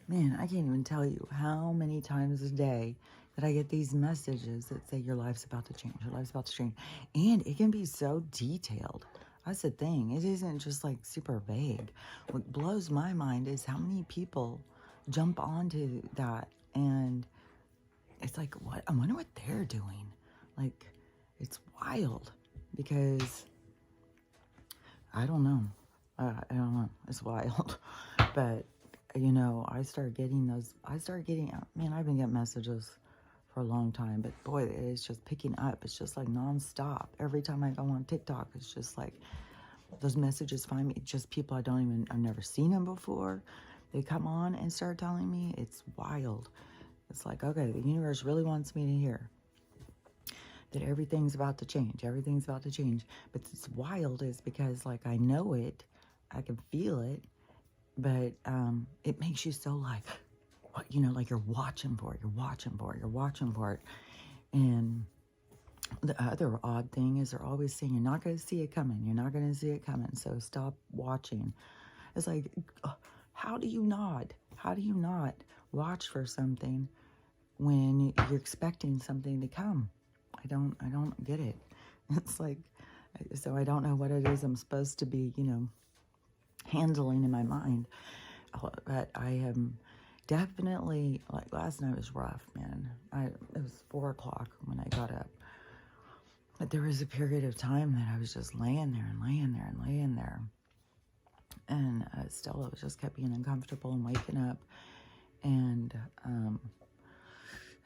Man, I can't even tell you how many times a day that I get these messages that say your life's about to change, your life's about to change. And it can be so detailed. That's the thing. It isn't just like super vague. What blows my mind is how many people jump onto that, and it's like, what? I wonder what they're doing. Like, it's wild because I don't know. I don't know. It's wild. But, I start getting man, I've been getting messages for a long time, but boy, it's just picking up. It's just like nonstop. Every time I go on TikTok, it's just like those messages find me. Just people I've never seen them before. They come on and start telling me. It's wild. It's like, okay, the universe really wants me to hear that everything's about to change. Everything's about to change. But it's wild is because, like, I know it, I can feel it, but it makes you so like, what, like you're watching for it, you're watching for it, you're watching for it. And the other odd thing is they're always saying, you're not going to see it coming. You're not going to see it coming. So stop watching. It's like, how do you not? How do you not watch for something when you're expecting something to come? I don't get it. It's like, so I don't know what it is I'm supposed to be, handling in my mind. But I am definitely, like, last night was rough, man. It was 4 o'clock when I got up. But there was a period of time that I was just laying there and laying there and laying there. And Stella was just kept being uncomfortable and waking up. And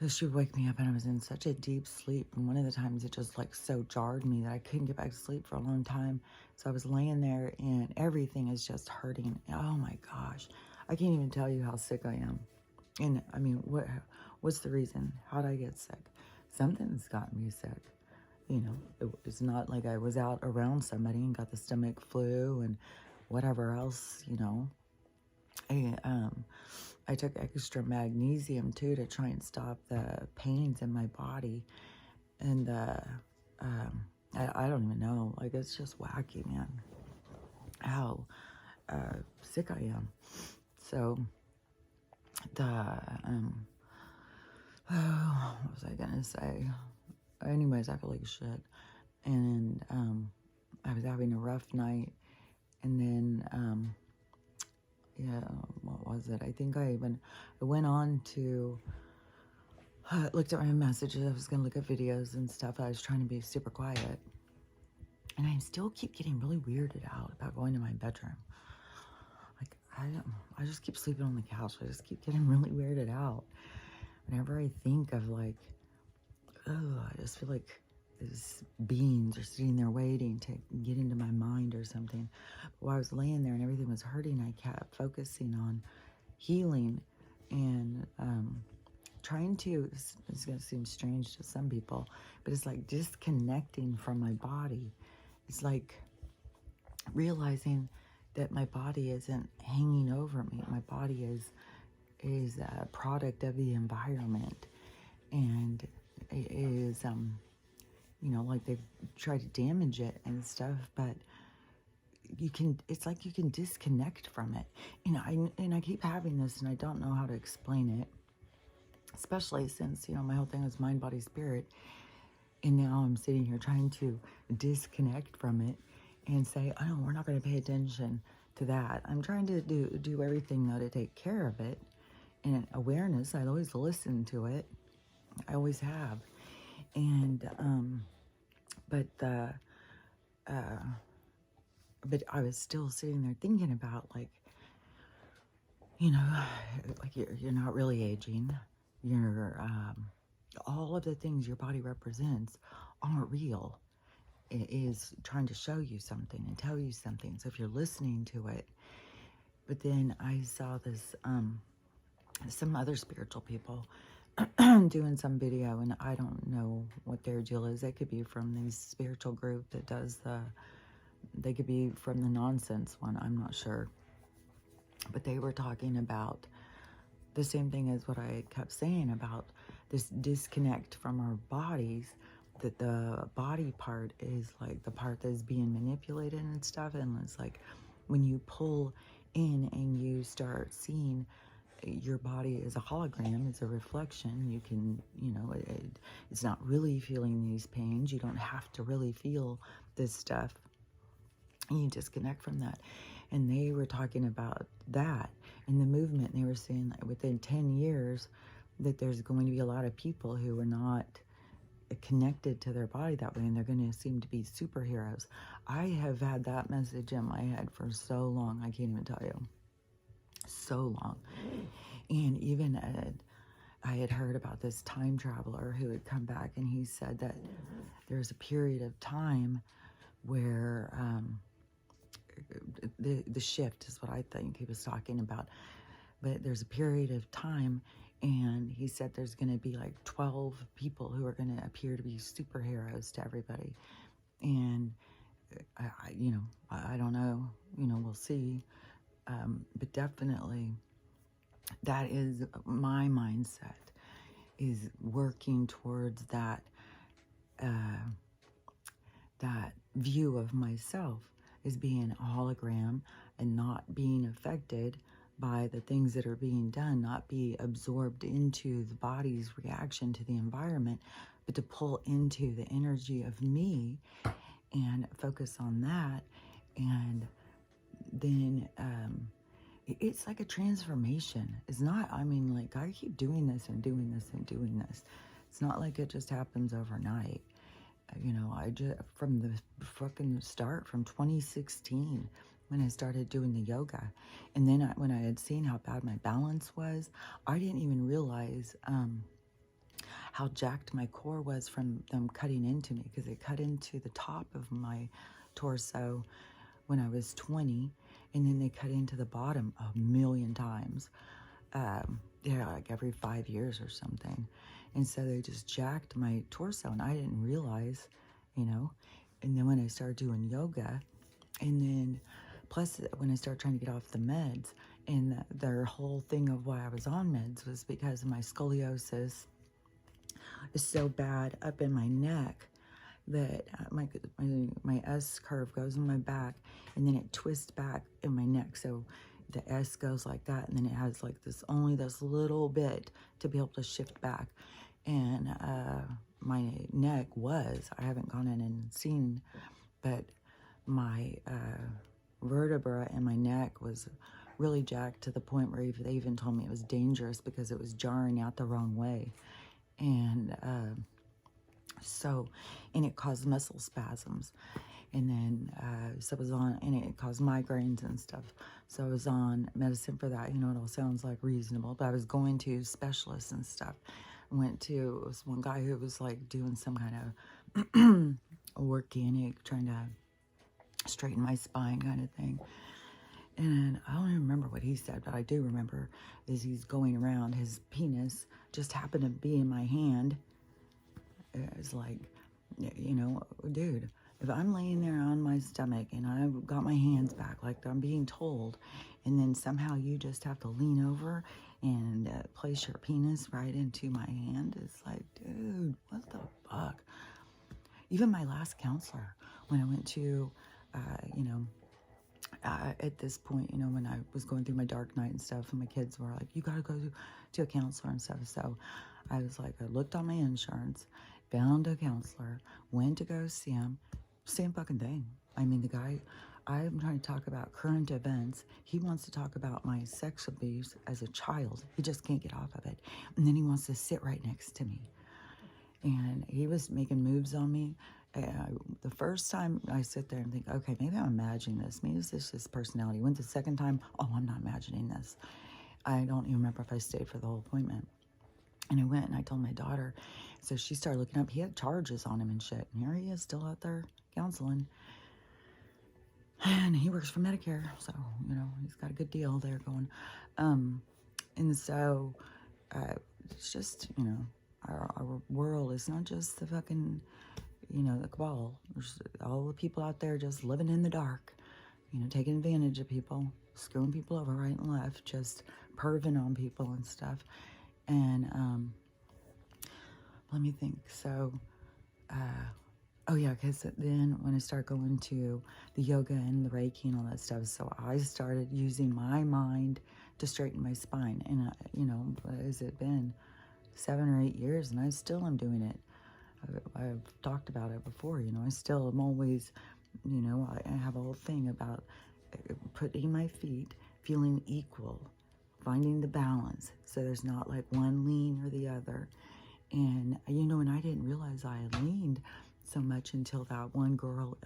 she would wake me up, and I was in such a deep sleep. And one of the times it just like so jarred me that I couldn't get back to sleep for a long time. So I was laying there and everything is just hurting. Oh my gosh. I can't even tell you how sick I am. And I mean, what's the reason? How did I get sick? Something's gotten me sick. It's not like I was out around somebody and got the stomach flu and whatever else, I took extra magnesium too to try and stop the pains in my body. And I don't even know. Like, it's just wacky, man, how sick I am. So what was I gonna say? Anyways, I feel like shit. And I was having a rough night. And then yeah, what was it? I think I went on to looked at my messages. I was gonna look at videos and stuff. I was trying to be super quiet, and I still keep getting really weirded out about going to my bedroom. Like, I just keep sleeping on the couch. I just keep getting really weirded out whenever I think of, like, oh, I just feel like these beings are sitting there waiting to get into my mind or something. But while I was laying there and everything was hurting, I kept focusing on healing and trying to, this is going to seem strange to some people, but it's like disconnecting from my body. It's like realizing that my body isn't hanging over me. My body is a product of the environment, and it is like they've tried to damage it and stuff, but it's like you can disconnect from it. I keep having this and I don't know how to explain it, especially since, my whole thing was mind, body, spirit. And now I'm sitting here trying to disconnect from it and say, oh, we're not going to pay attention to that. I'm trying to do everything, though, to take care of it. And awareness, I always listen to it. I always have. And, but I was still sitting there thinking about, like, like you're not really aging. You're, all of the things your body represents aren't real. It is trying to show you something and tell you something. So if you're listening to it, but then I saw this, some other spiritual people doing some video, and I don't know what their deal is. They could be from this spiritual group that does they could be from the nonsense one. I'm not sure. But they were talking about the same thing as what I kept saying about this disconnect from our bodies, that the body part is like the part that's being manipulated and stuff. And it's like when you pull in and you start seeing your body is a hologram, it's a reflection. You can, it's not really feeling these pains. You don't have to really feel this stuff. And you disconnect from that. And they were talking about that in the movement. They were saying that within 10 years that there's going to be a lot of people who are not connected to their body that way, and they're going to seem to be superheroes. I have had that message in my head for so long, I can't even tell you. So long. And even I had heard about this time traveler who had come back, and he said that there's a period of time where the shift is what I think he was talking about. But there's a period of time, and he said there's going to be like 12 people who are going to appear to be superheroes to everybody. And I don't know, we'll see. But definitely that is my mindset, is working towards that that view of myself as being a hologram and not being affected by the things that are being done, not be absorbed into the body's reaction to the environment, but to pull into the energy of me and focus on that. And then it's like a transformation. It's not, like, I keep doing this and doing this and doing this. It's not like it just happens overnight. I just, from the fucking start, from 2016, when I started doing the yoga. And then when I had seen how bad my balance was, I didn't even realize how jacked my core was from them cutting into me, because they cut into the top of my torso when I was 20, and then they cut into the bottom 1,000,000 times. Like every 5 years or something. And so they just jacked my torso, and I didn't realize, And then when I started doing yoga, and then plus when I started trying to get off the meds, and their whole thing of why I was on meds was because my scoliosis is so bad up in my neck that my S curve goes in my back, and then it twists back in my neck. So the S goes like that, and then it has like only this little bit to be able to shift back. And my neck I haven't gone in and seen, but my vertebra in my neck was really jacked to the point where they even told me it was dangerous because it was jarring out the wrong way. And and it caused muscle spasms. And then, so I was on, and it caused migraines and stuff. So I was on medicine for that. It all sounds like reasonable, but I was going to specialists and stuff. I went to this one guy who was like doing some kind of organic, trying to straighten my spine kind of thing. And I don't even remember what he said, but I do remember is he's going around, his penis just happened to be in my hand. It's like, dude, if I'm laying there on my stomach and I've got my hands back like I'm being told, and then somehow you just have to lean over and place your penis right into my hand, it's like, dude, what the fuck? Even my last counselor, when I went to, at this point, when I was going through my dark night and stuff, and my kids were like, you gotta go to a counselor and stuff. So I was like, I looked on my insurance, found a counselor, went to go see him. Same fucking thing. The guy, I'm trying to talk about current events. He wants to talk about my sex abuse as a child. He just can't get off of it. And then he wants to sit right next to me. And he was making moves on me. The first time I sit there and think, okay, maybe I'm imagining this. Maybe it's just this personality. Went the second time, oh, I'm not imagining this. I don't even remember if I stayed for the whole appointment. And I went and I told my daughter. So she started looking up. He had charges on him and shit. And here he is still out there counseling. And he works for Medicare. So, he's got a good deal there going. And so it's just, our world is not just the fucking, the cabal. There's all the people out there just living in the dark, taking advantage of people, screwing people over right and left, just perving on people and stuff. And let me think. So, oh yeah, because then when I start going to the yoga and the Reiki and all that stuff, so I started using my mind to straighten my spine. And, you know, what has it been? 7 or 8 years, and I still am doing it. I've talked about it before, you know, I still am always, you know, I have a whole thing about putting my feet, feeling equal, finding the balance so there's not like one lean or the other. And, you know, and I didn't realize I had leaned so much until that one girl,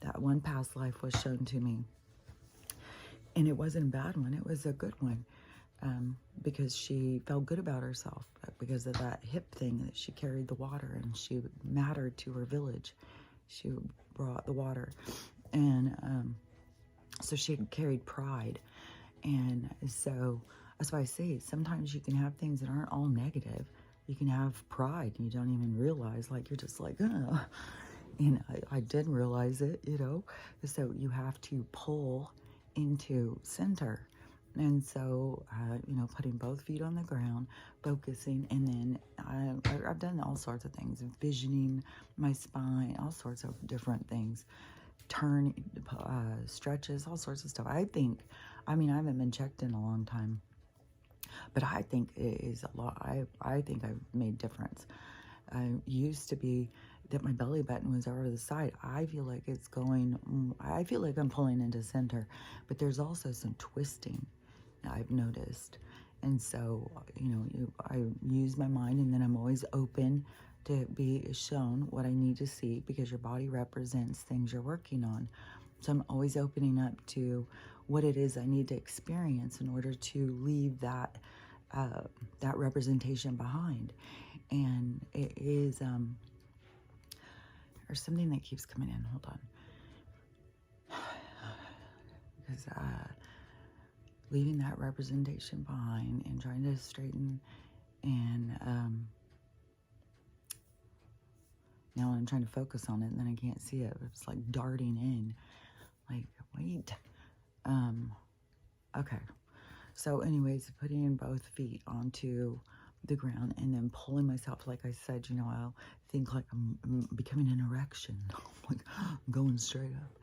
that one past life was shown to me. And it wasn't a bad one, it was a good one. Because she felt good about herself because of that hip thing that she carried the water and she mattered to her village. She brought the water. And so she had carried pride. And so that's why I say sometimes you can have things that aren't all negative. You can have pride and you don't even realize, like, you're just like, oh. And I didn't realize it, you know. So you have to pull into center. And so, you know, putting both feet on the ground, focusing, and then I've done all sorts of things, envisioning my spine, all sorts of different things, turn, stretches, all sorts of stuff. I mean, I haven't been checked in a long time, but I think it is a lot. I think I've made difference. I used to be that my belly button was over to the side. I feel like it's going, I feel like I'm pulling into center, but there's also some twisting I've noticed. And so, you know, I use my mind, and then I'm always open to be shown what I need to see, because your body represents things you're working on. So I'm always opening up to what it is I need to experience in order to leave that that representation behind. And it is there's something that keeps coming in. Hold on. Because leaving that representation behind and trying to straighten, and now I'm trying to focus on it, and then I can't see it. It's like darting in, like, wait. Okay. So anyways, putting both feet onto the ground and then pulling myself, like I said, you know, I'll think like I'm becoming an erection, like going straight up.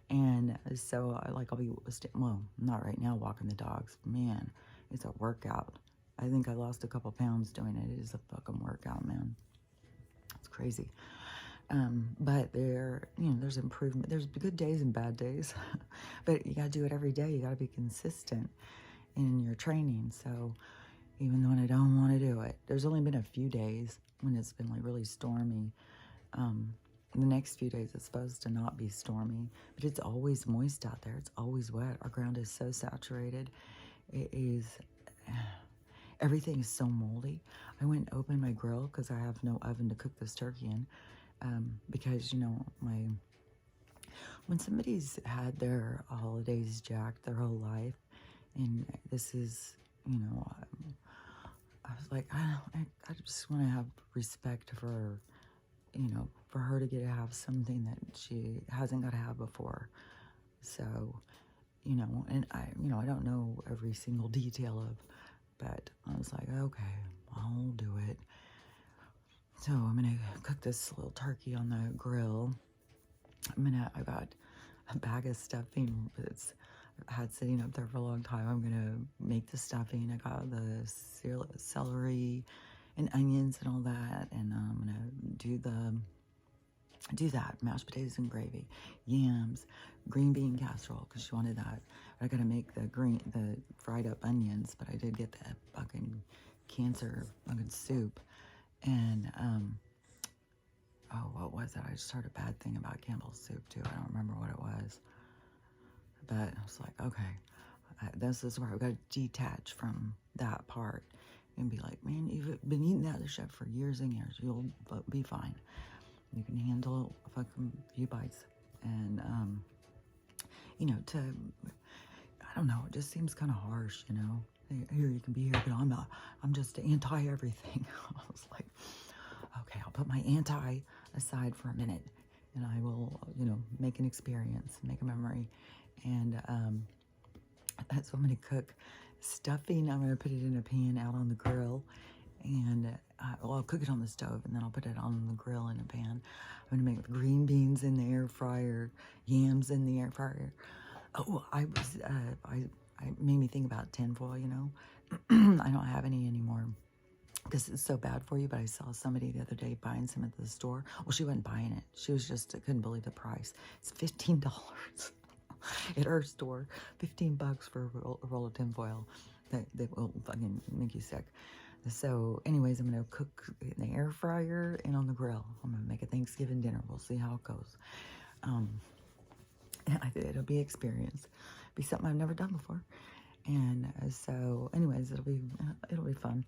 And so I'll be, well, not right now walking the dogs. Man, it's a workout. I think I lost a couple pounds doing it. It is a fucking workout, man. It's crazy. But there's improvement. There's good days and bad days, but you gotta do it every day. You gotta be consistent in your training. So even when I don't want to do it, there's only been a few days when it's been like really stormy. The next few days it's supposed to not be stormy, but it's always moist out there. It's always wet. Our ground is so saturated. It is, everything is so moldy. I went and opened my grill because I have no oven to cook this turkey in, because, you know, when somebody's had their holidays jacked their whole life, and this is, you know, I was like, I just want to have respect for, you know, for her to get to have something that she hasn't got to have before. So, you know, and I don't know every single detail of, but I was like, okay, I'll do it. So I'm gonna cook this little turkey on the grill. I got a bag of stuffing that's had sitting up there for a long time. I'm gonna make the stuffing. I got the celery and onions and all that, and I'm gonna do that, mashed potatoes and gravy, yams, green bean casserole, because she wanted that. I gotta make the fried up onions, but I did get that fucking cancer fucking soup. And oh, what was it? I just heard a bad thing about Campbell's soup too. I don't remember what it was, but I was like, okay, this is where I've got to detach from that part and be like, man, you've been eating that shit for years and years. You'll be fine. You can handle a fucking few bites. And, you know, I don't know, it just seems kind of harsh, you know. Here, you can be here, but I'm just anti-everything. I was like, okay, I'll put my anti aside for a minute, and I will, you know, make an experience, make a memory. And that's what I'm going to cook. Stuffing, I'm going to put it in a pan out on the grill, and I'll cook it on the stove, and then I'll put it on the grill in a pan. I'm going to make green beans in the air fryer, yams in the air fryer. Oh, I it made me think about tinfoil, you know. I don't have any anymore because it's so bad for you, but I saw somebody the other day buying some at the store. Well, she wasn't buying it. She was just, I couldn't believe the price. It's $15 at her store. $15 for a roll of tinfoil. That will fucking make you sick. So anyways, I'm going to cook in the air fryer and on the grill. I'm going to make a Thanksgiving dinner. We'll see how it goes. It'll be experience. Be something I've never done before. And so anyways, it'll be fun.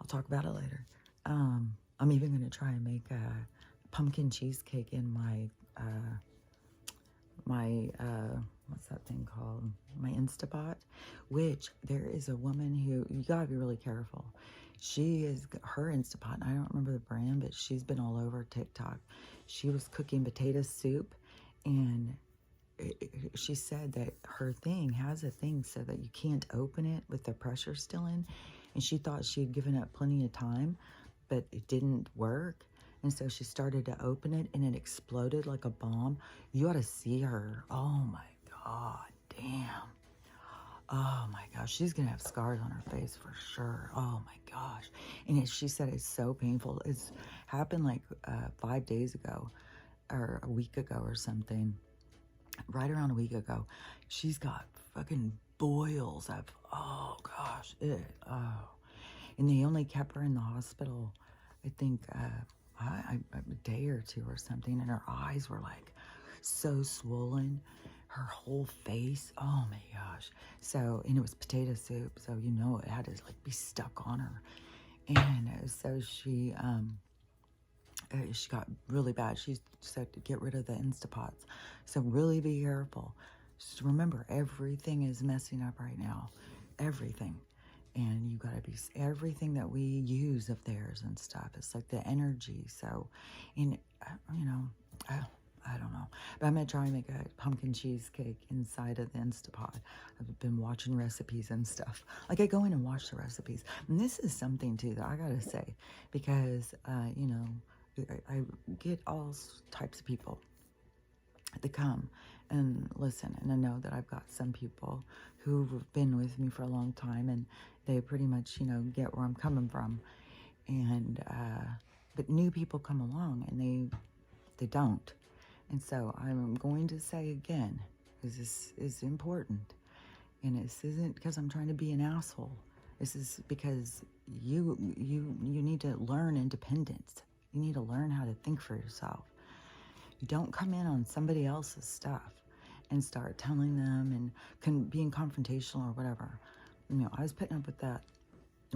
I'll talk about it later. I'm even going to try and make a pumpkin cheesecake in my what's that thing called? My Instapot, which there is a woman who, you gotta be really careful. She is, her Instapot, I don't remember the brand, but she's been all over TikTok. She was cooking potato soup, and she said that her thing has a thing so that you can't open it with the pressure still in, and she thought she had given it plenty of time, but it didn't work. And so she started to open it, and it exploded like a bomb. You ought to see her. Oh my God, damn. Oh my gosh, she's gonna have scars on her face for sure. Oh my gosh. And she said it's so painful. It's happened like 5 days ago, or a week ago or something. Right around a week ago. She's got fucking boils of, oh gosh, and they only kept her in the hospital, I think, a day or two or something, and her eyes were like so swollen, her whole face, oh my gosh. So, and it was potato soup, so you know it had to like be stuck on her. And so she got really bad. She said to get rid of the Instapots. So really be careful. Just remember, everything is messing up right now. Everything. And you gotta be, everything that we use of theirs and stuff, it's like the energy. So, and you know, I don't know, but I'm gonna try and make a pumpkin cheesecake inside of the Instapot. I've been watching recipes and stuff. Like, I go in and watch the recipes, and this is something too that I gotta say, because you know, I get all types of people to come and listen, and I know that I've got some people who've been with me for a long time, and they pretty much, you know, get where I'm coming from. And but new people come along, and they don't. And so I'm going to say again, because this is important, and this isn't because I'm trying to be an asshole. This is because you need to learn independence. You need to learn how to think for yourself. You don't come in on somebody else's stuff and start telling them and being confrontational or whatever. You know, I was putting up with that.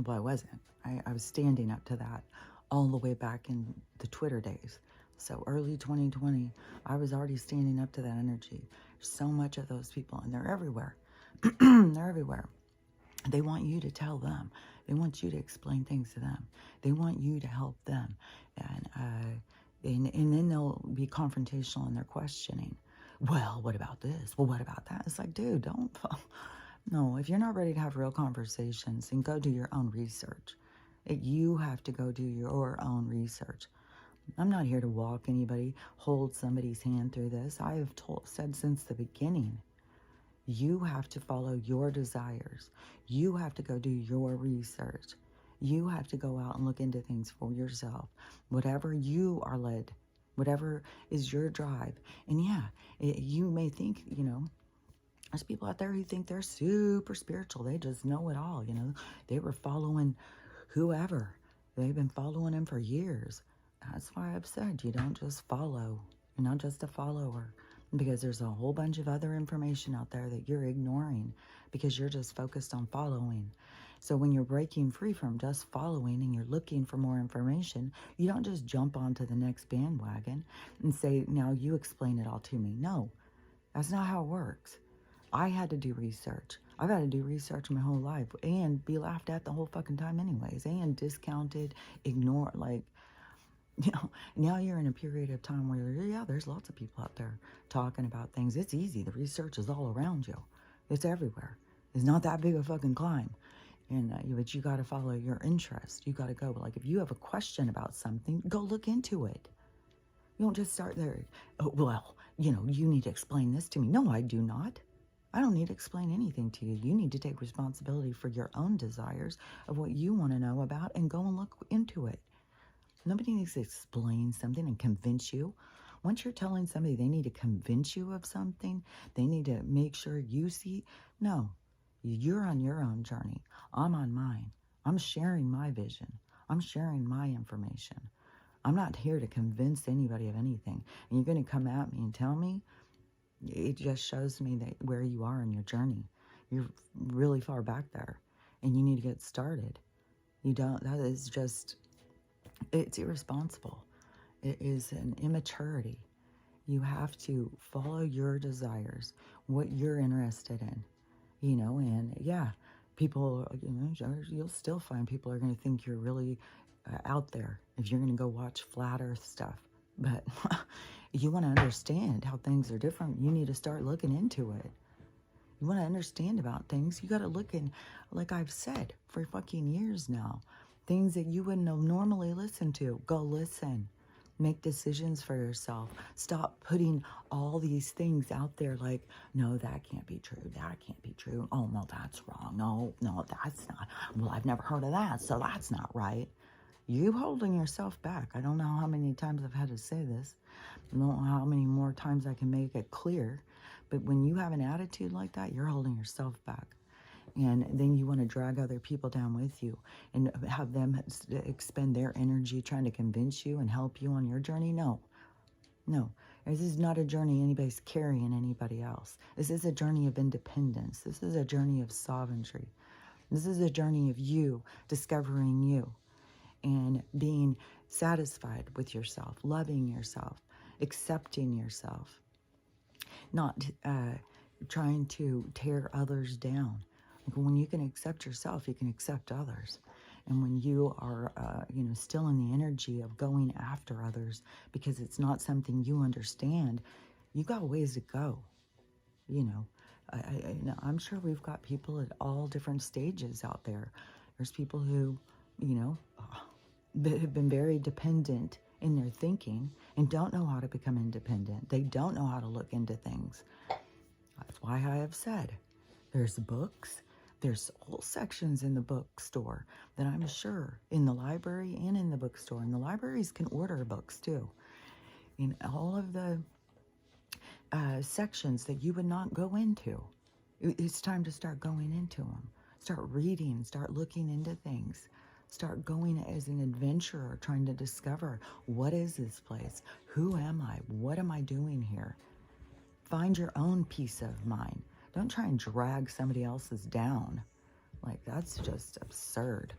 Well, I wasn't. I was standing up to that all the way back in the Twitter days. So early 2020, I was already standing up to that energy. So much of those people, and they're everywhere. They're everywhere. They want you to tell them. They want you to explain things to them. They want you to help them. And then they'll be confrontational in their questioning. Well, what about this? Well, what about that? It's like, dude, don't. No, if you're not ready to have real conversations, then go do your own research. You have to go do your own research. I'm not here to walk anybody, hold somebody's hand through this. I have said since the beginning, you have to follow your desires. You have to go do your research. You have to go out and look into things for yourself. Whatever you are led, whatever is your drive. And yeah, you may think, you know, there's people out there who think they're super spiritual. They just know it all, you know. They were following whoever. They've been following him for years. That's why I've said you don't just follow. You're not just a follower. Because there's a whole bunch of other information out there that you're ignoring because you're just focused on following. So when you're breaking free from just following and you're looking for more information, you don't just jump onto the next bandwagon and say, now you explain it all to me. No, that's not how it works. I had to do research. I've had to do research my whole life and be laughed at the whole fucking time anyways, and discounted, ignored, like, you know, now you're in a period of time where, yeah, there's lots of people out there talking about things. It's easy. The research is all around you. It's everywhere. It's not that big a fucking climb. And but you got to follow your interest. You got to go. Like, if you have a question about something, go look into it. You don't just start there. Oh, well, you know, you need to explain this to me. No, I do not. I don't need to explain anything to you. You need to take responsibility for your own desires of what you want to know about and go and look into it. Nobody needs to explain something and convince you. Once you're telling somebody they need to convince you of something, they need to make sure you see. No, you're on your own journey. I'm on mine. I'm sharing my vision. I'm sharing my information. I'm not here to convince anybody of anything. And you're going to come at me and tell me, it just shows me that where you are in your journey. You're really far back there and you need to get started. You don't, that is just, it's irresponsible. It is an immaturity. You have to follow your desires, what you're interested in, and yeah, people, you'll still find people are going to think you're really out there if you're going to go watch flat earth stuff. But you want to understand how things are different, you need to start looking into it. You want to understand about things, you got to look in, like I've said for fucking years now, things that you wouldn't have normally listened to. Go listen. Make decisions for yourself. Stop putting all these things out there like, no, that can't be true. That can't be true. Oh, no, that's wrong. No, that's not. Well, I've never heard of that, so that's not right. You holding yourself back. I don't know how many times I've had to say this. I don't know how many more times I can make it clear. But when you have an attitude like that, you're holding yourself back. And then you want to drag other people down with you and have them expend their energy trying to convince you and help you on your journey. No. This is not a journey anybody's carrying anybody else. This is a journey of independence. This is a journey of sovereignty. This is a journey of you discovering you and being satisfied with yourself, loving yourself, accepting yourself, not trying to tear others down. When you can accept yourself, you can accept others. And when you are, still in the energy of going after others because it's not something you understand, you got ways to go. I'm sure we've got people at all different stages out there. There's people who, have been very dependent in their thinking and don't know how to become independent. They don't know how to look into things. That's why I have said there's books. There's whole sections in the bookstore that I'm sure in the library and in the bookstore. And the libraries can order books too. In all of the sections that you would not go into, it's time to start going into them. Start reading, start looking into things. Start going as an adventurer, trying to discover, what is this place? Who am I? What am I doing here? Find your own peace of mind. Don't try and drag somebody else's down. Like, that's just absurd.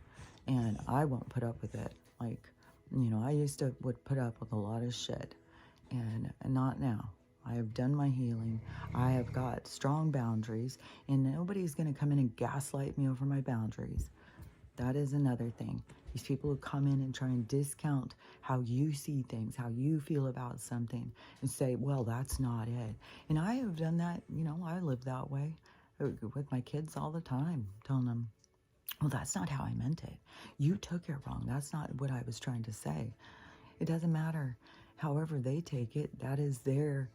And I won't put up with it. Like, I used to would put up with a lot of shit. And not now. I have done my healing. I have got strong boundaries. And nobody's going to come in and gaslight me over my boundaries. That is another thing. These people who come in and try and discount how you see things, how you feel about something, and say, well, that's not it. And I have done that, I live that way with my kids all the time, telling them, well, that's not how I meant it. You took it wrong. That's not what I was trying to say. It doesn't matter. However they take it, that is their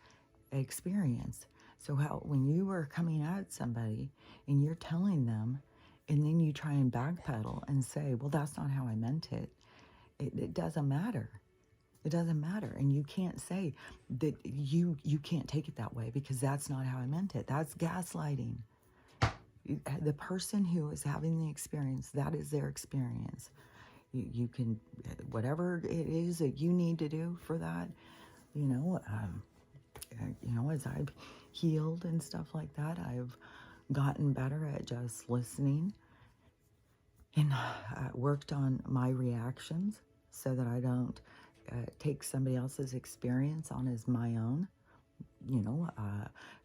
experience. So when you are coming at somebody and you're telling them, and then you try and backpedal and say, well, that's not how I meant it. It doesn't matter. It doesn't matter. And you can't say that you can't take it that way because that's not how I meant it. That's gaslighting. The person who is having the experience, that is their experience. You can, whatever it is that you need to do for that, as I've healed and stuff like that, I've gotten better at just listening and worked on my reactions so that I don't take somebody else's experience on as my own.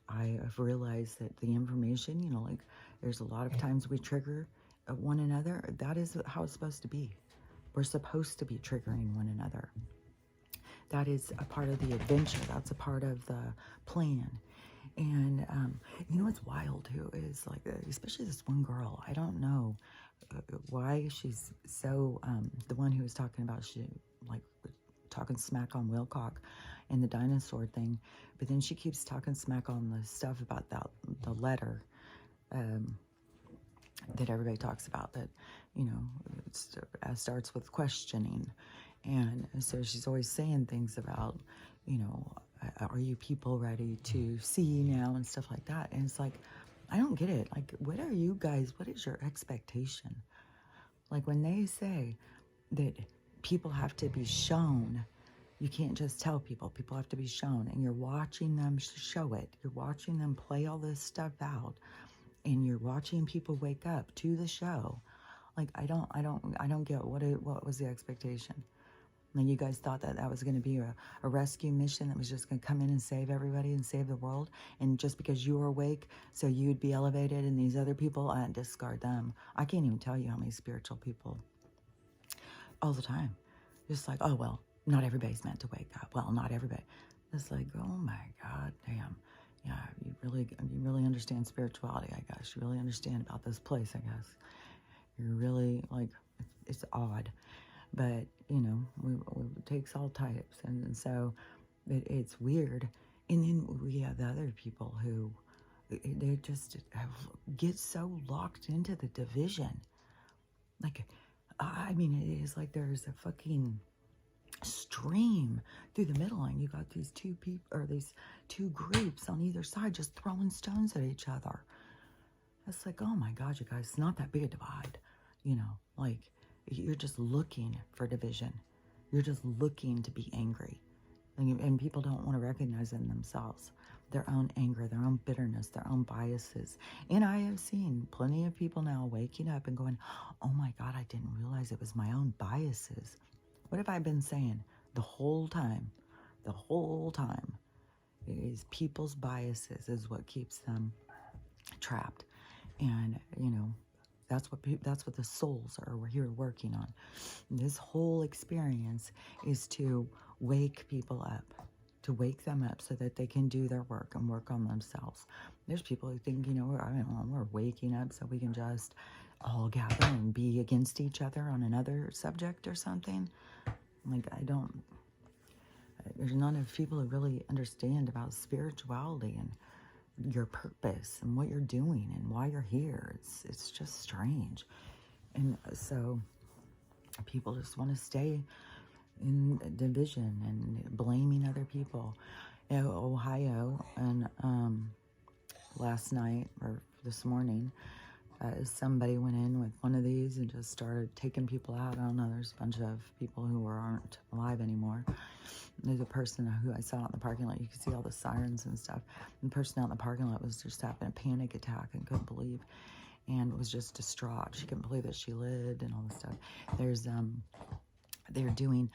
I have realized that the information, like there's a lot of times we trigger one another. That is how it's supposed to be. We're supposed to be triggering one another. That is a part of the adventure. That's a part of the plan. And what's wild too is like, especially this one girl, I don't know why she's so, the one who was talking about, she like talking smack on Wilcock and the dinosaur thing, but then she keeps talking smack on the stuff about the letter that everybody talks about, that, you know, starts with questioning. And so she's always saying things about, you know, are you people ready to see now and stuff like that. And it's like, I don't get it. Like, what is your expectation? Like, when they say that people have to be shown, you can't just tell people have to be shown, and you're watching them show it. You're watching them play all this stuff out, and you're watching people wake up to the show. Like, I don't get what was the expectation. And you guys thought that was going to be a rescue mission that was just going to come in and save everybody and save the world. And just because you were awake, so you'd be elevated, and these other people, I discard them. I can't even tell you how many spiritual people all the time, just like, oh, well, not everybody's meant to wake up. Well, not everybody. It's like, oh my God, damn. Yeah, you really understand spirituality, I guess. You really understand about this place, I guess. You're really, like, it's odd. But, you know, it takes all types. And so it's weird. And then we have the other people who, they just get so locked into the division. Like, I mean, it is like there's a fucking stream through the middle, and you got these two people, or these two groups on either side, just throwing stones at each other. It's like, oh my God, you guys, it's not that big a divide. You know, like, you're just looking for division. You're just looking to be angry. And people don't want to recognize in themselves their own anger, their own bitterness, their own biases. And I have seen plenty of people now waking up and going, oh my God, I didn't realize it was my own biases. What have I been saying the whole time? The whole time is people's biases is what keeps them trapped. And, you know, that's what the souls are. We're here working on. This whole experience is to wake people up, to wake them up so that they can do their work and work on themselves. There's people who think, you know, we're waking up so we can just all gather and be against each other on another subject or something. Like, there's none of people who really understand about spirituality and your purpose and what you're doing and why you're here. It's just strange. And so people just want to stay in division and blaming other people. You know, Ohio, and last night or this morning, somebody went in with one of these and just started taking people out. I don't know, there's a bunch of people who aren't alive anymore. There's a person who I saw out in the parking lot. You could see all the sirens and stuff. And the person out in the parking lot was just having a panic attack and couldn't believe, and was just distraught. She couldn't believe that she lived and all this stuff. There's, they're doing,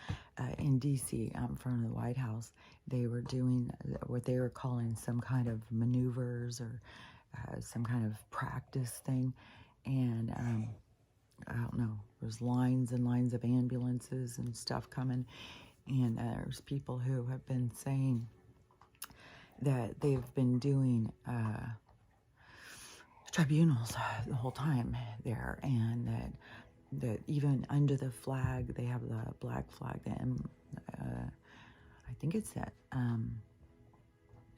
in D.C., out in front of the White House, they were doing what they were calling some kind of maneuvers or some kind of practice thing. And I don't know, there's lines and lines of ambulances and stuff coming. And there's people who have been saying that they've been doing tribunals the whole time there, and that even under the flag, they have the black flag, I think it's that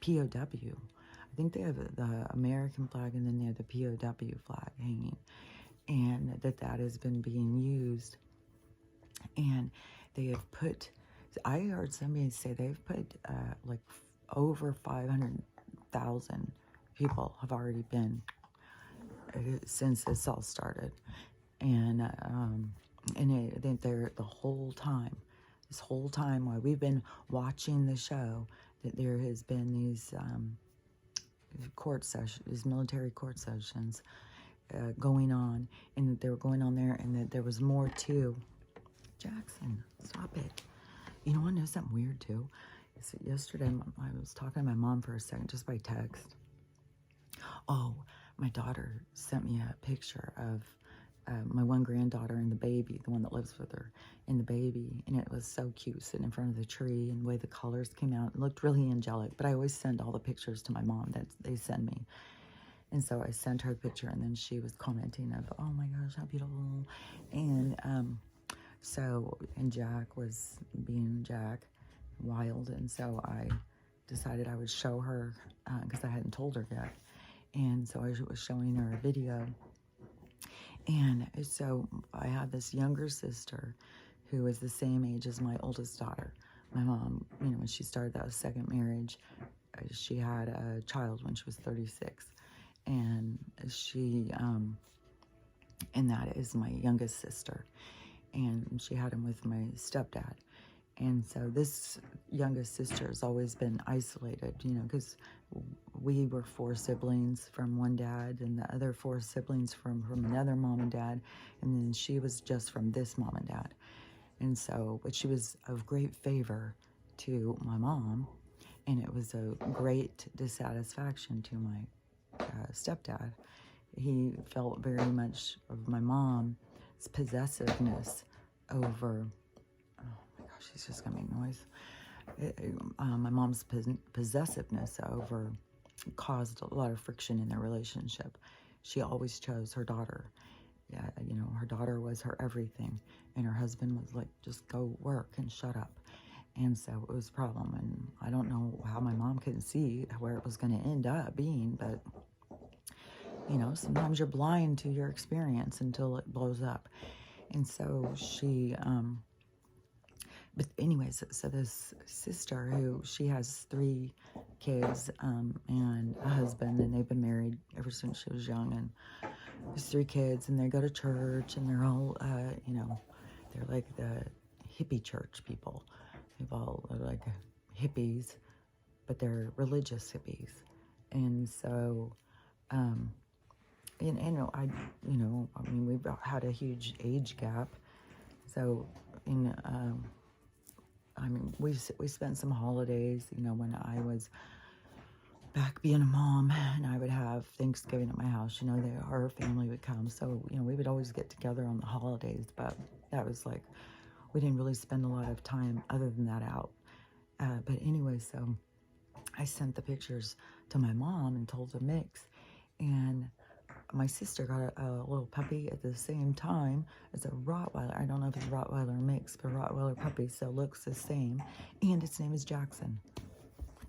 POW. I think they have the American flag, and then they have the POW flag hanging, and that has been being used. And they have put, I heard somebody say they've put like over 500,000 people have already been since this all started. And they're the whole time, this whole time while we've been watching the show, that there has been these court sessions, these military court sessions going on, and that they were going on there, and that there was more too. Jackson, stop it. You know, I know something weird too. Yesterday, I was talking to my mom for a second, just by text. Oh, my daughter sent me a picture of my one granddaughter and the baby, the one that lives with her, and the baby, and it was so cute, sitting in front of the tree, and the way the colors came out, it looked really angelic. But I always send all the pictures to my mom that they send me. And so I sent her the picture, and then she was commenting of, oh my gosh, how beautiful. And So, and Jack was being Jack, wild, and so I decided I would show her, because I hadn't told her yet. And so I was showing her a video. And so I had this younger sister who was the same age as my oldest daughter. My mom, when she started that second marriage, she had a child when she was 36. And and that is my youngest sister. And she had him with my stepdad. And so this youngest sister has always been isolated, because we were 4 siblings from one dad, and the other 4 siblings from another mom and dad, and then she was just from this mom and dad. And so, but she was of great favor to my mom, and it was a great dissatisfaction to my stepdad. He felt very much of my mom's possessiveness over, oh my gosh, he's just gonna make noise. My mom's possessiveness over caused a lot of friction in their relationship. She always chose her daughter. Yeah, her daughter was her everything, and her husband was like, just go work and shut up. And so it was a problem, and I don't know how my mom couldn't see where it was going to end up being, but sometimes you're blind to your experience until it blows up. And so but anyways, so this sister she has 3 kids and a husband, and they've been married ever since she was young, and there's 3 kids, and they go to church, and they're all, they're like the hippie church people. They're like hippies, but they're religious hippies. And so, we've had a huge age gap. So, we spent some holidays, when I was back being a mom, and I would have Thanksgiving at my house. Our family would come, so we would always get together on the holidays. But that was like, we didn't really spend a lot of time other than that out. But anyway, so I sent the pictures to my mom and told her mix, and my sister got a little puppy at the same time. It's a Rottweiler. I don't know if it's Rottweiler mix, but Rottweiler puppy, so it looks the same, and its name is Jackson.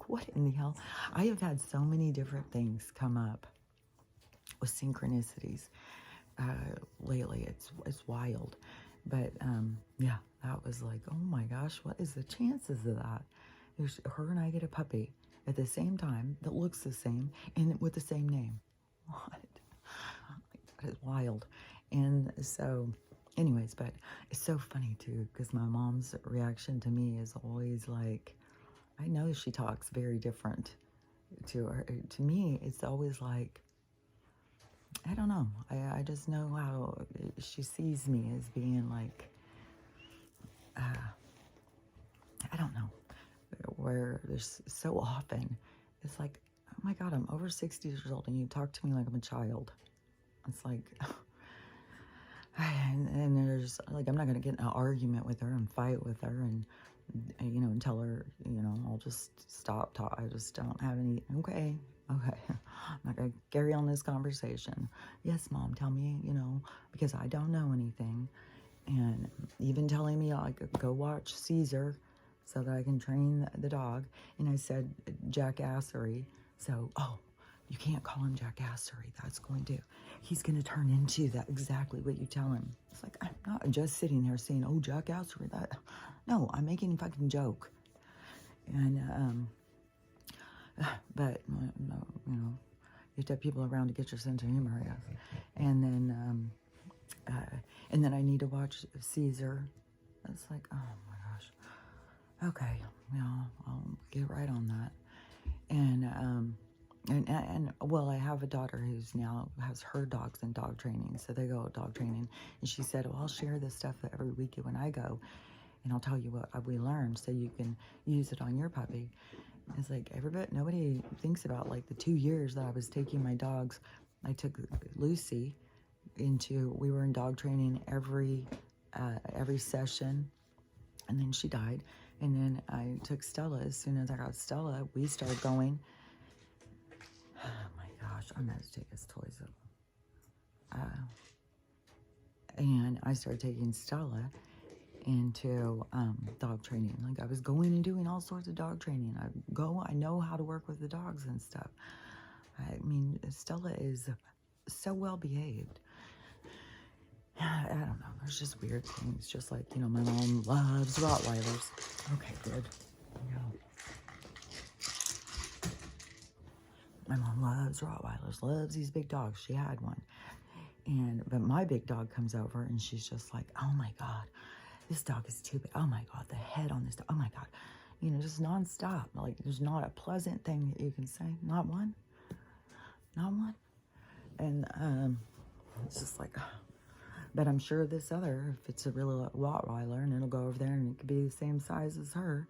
What in the hell? I have had so many different things come up with synchronicities lately. It's wild. But yeah, that was like, oh my gosh, what is the chances of that? Her and I get a puppy at the same time that looks the same and with the same name. What? That is wild. And so, anyways, but it's so funny too, because my mom's reaction to me is always like, I know she talks very different to her. To me, it's always like, I don't know. I just know how she sees me as being like, I don't know, where there's so often, it's like, oh my God, I'm over 60 years old and you talk to me like I'm a child. It's like, and there's like, I'm not going to get in an argument with her and fight with her and tell her, I'll just stop talk. I just don't have any, okay. I'm not going to carry on this conversation. Yes, Mom, tell me, because I don't know anything. And even telling me I could go watch Caesar so that I can train the dog. And I said jackassery. So, you can't call him jackassery. He's going to turn into that, exactly what you tell him. It's like, I'm not just sitting there saying, oh, jackassery. No, I'm making a fucking joke. And, but, you have to have people around to get your sense of humor, I guess. And then I need to watch Caesar. It's like, oh my gosh. Okay, I'll get right on that. And well, I have a daughter who's now has her dogs in dog training, so they go dog training. And she said, well, I'll share this stuff every week when I go, and I'll tell you what we learned so you can use it on your puppy. It's like nobody thinks about like the 2 years that I was taking my dogs. I took Lucy we were in dog training every session, and then she died. And then I took Stella. As soon as I got Stella, we started going. Oh my gosh, I'm going to take his toys up. And I started taking Stella, into dog training. Like I was going and doing all sorts of dog training. I know how to work with the dogs and stuff. I mean, Stella is so well behaved. I don't know. There's just weird things. Just like, you know, my mom loves Rottweilers. Okay, good. Yeah. My mom loves Rottweilers, loves these big dogs. She had one. But my big dog comes over and she's just like, oh my God, this dog is too big. Oh my God, the head on this dog. Oh my God. You know, just nonstop. Like, there's not a pleasant thing that you can say. Not one. Not one. And it's just like, but I'm sure this other, if it's a real Rottweiler, and it'll go over there and it could be the same size as her,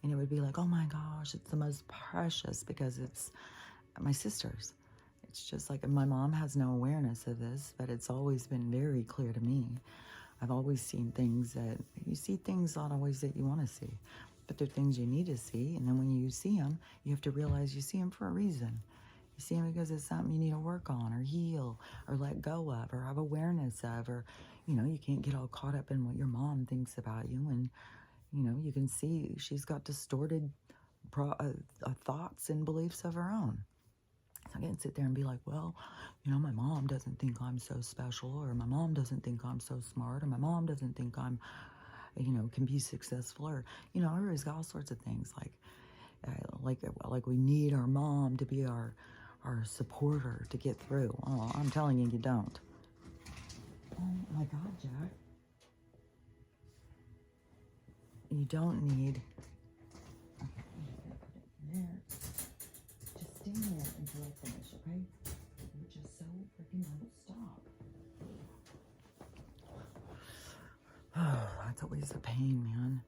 and it would be like, oh my gosh, it's the most precious because it's my sister's. It's just like, my mom has no awareness of this, but it's always been very clear to me. I've always seen things that, you see things not always that you want to see, but they're things you need to see. And then when you see them, you have to realize you see them for a reason. You see them because it's something you need to work on or heal or let go of or have awareness of, or, you know, you can't get all caught up in what your mom thinks about you. And, you know, you can see she's got distorted thoughts and beliefs of her own. I can't sit there and be like, well, you know, my mom doesn't think I'm so special, or my mom doesn't think I'm so smart, or my mom doesn't think I'm, you know, can be successful, or, you know, everybody's got all sorts of things like we need our mom to be our supporter to get through. Oh, I'm telling you, you don't. Oh my God, Jack. You don't need. Okay, I'm just gonna put it in there. Just stand there until I finish, okay? You're just so freaking won't stop. Oh, that's always a pain, man.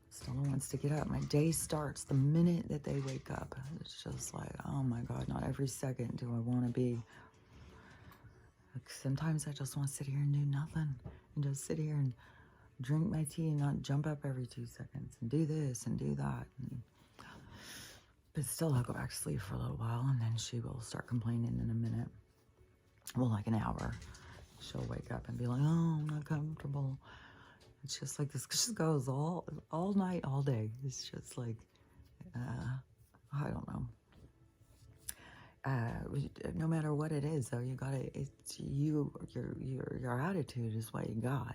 Stella wants to get up. My day starts the minute that they wake up. It's just like, oh my God, not every second do I want to be. Like, sometimes I just want to sit here and do nothing. And just sit here and drink my tea and not jump up every 2 seconds and do this and do that. But still, I'll go back to sleep for a little while, and then she will start complaining in a minute. Well, like an hour. She'll wake up and be like, oh, I'm not comfortable. It's just like this just goes all night, all day. It's just like, I don't know. No matter what it is, though, you gotta. It's you. Your attitude is what you got.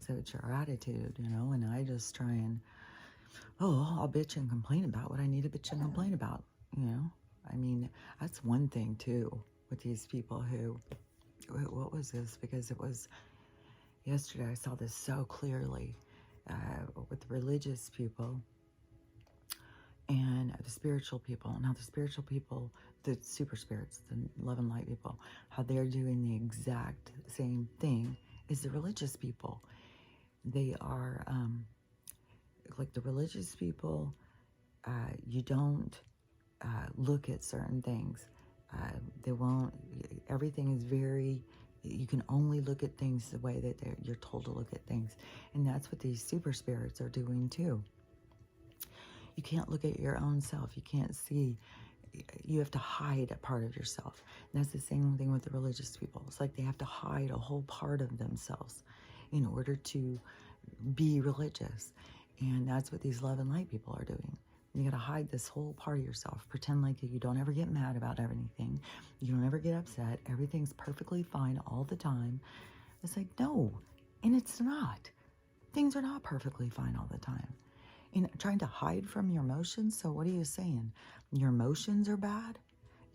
So it's your attitude, you know. And I just try and, I'll bitch and complain about what I need to bitch and complain about. You know. I mean, that's one thing too with these people who. What was this? Because it was yesterday. I saw this so clearly with religious people and the spiritual people. Now the spiritual people, the super spirits, the love and light people, how they're doing the exact same thing as the religious people. They are like the religious people. You don't look at certain things. They won't. Everything is very. You can only look at things the way that you're told to look at things, and that's what these super spirits are doing too. You can't look at your own self. You can't see. You have to hide a part of yourself. And that's the same thing with the religious people. It's like they have to hide a whole part of themselves in order to be religious. And that's what these love and light people are doing. You gotta hide this whole part of yourself. Pretend like you don't ever get mad about anything. You don't ever get upset. Everything's perfectly fine all the time. It's like, no. And it's not. Things are not perfectly fine all the time. And trying to hide from your emotions. So what are you saying? Your emotions are bad?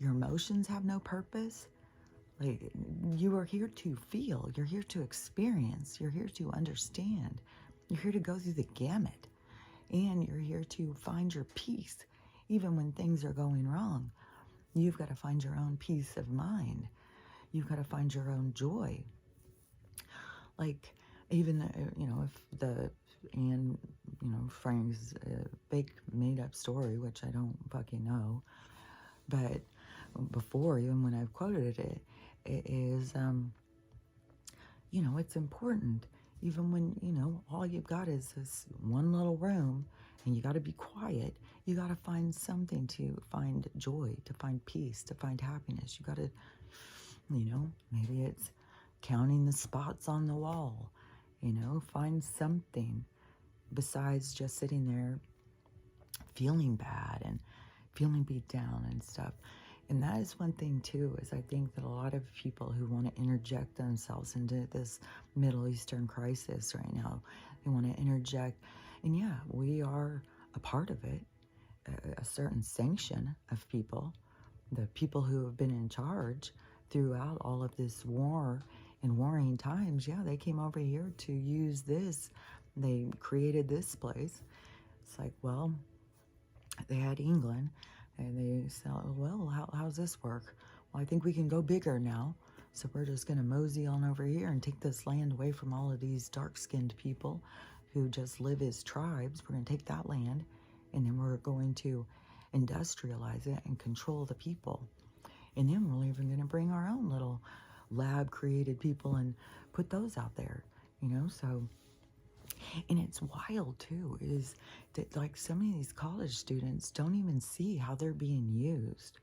Your emotions have no purpose? Like, you are here to feel. You're here to experience. You're here to understand. You're here to go through the gamut. And you're here to find your peace. Even when things are going wrong, you've got to find your own peace of mind. You've got to find your own joy. Like, even, you know, if the, and, you know, Frank's fake made-up story, which I don't fucking know, but before, even when I've quoted it, it is, you know, it's important. Even when, you know, all you've got is this one little room and you got to be quiet, you got to find something to find joy, to find peace, to find happiness. You got to, you know, maybe it's counting the spots on the wall. Find something besides just sitting there feeling bad and feeling beat down and stuff. And that is one thing too, is I think that a lot of people who want to interject themselves into this Middle Eastern crisis right now, they want to interject. And yeah, we are a part of it, a certain sanction of people, the people who have been in charge throughout all of this war and warring times. Yeah, they came over here to use this. They created this place. It's like, well, they had England, and they said, well, how's this work? Well, I think we can go bigger now. So we're just going to mosey on over here and take this land away from all of these dark-skinned people who just live as tribes. We're going to take that land, and then we're going to industrialize it and control the people. And then we're even going to bring our own little lab-created people and put those out there, so... And it's wild too, is that like so many of these college students don't even see how they're being used.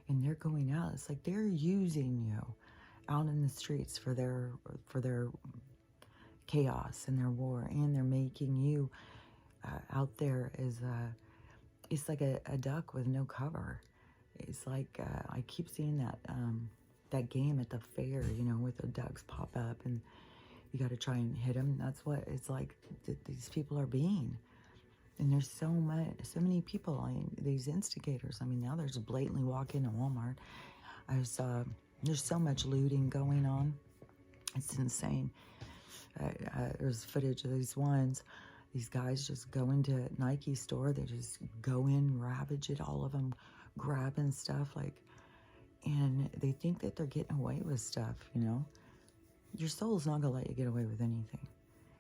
And they're going out. It's like they're using you out in the streets for their chaos and their war. And they're making you out there as it's like a duck with no cover. It's like I keep seeing that game at the fair, with the ducks pop up and you got to try and hit them. That's what it's like these people are being. And there's so many people, these instigators. I mean, now there's blatantly walk into Walmart. There's so much looting going on. It's insane. There's footage of these guys just go into Nike store. They just go in, ravage it, all of them grabbing stuff, and they think that they're getting away with stuff, Your soul's not going to let you get away with anything.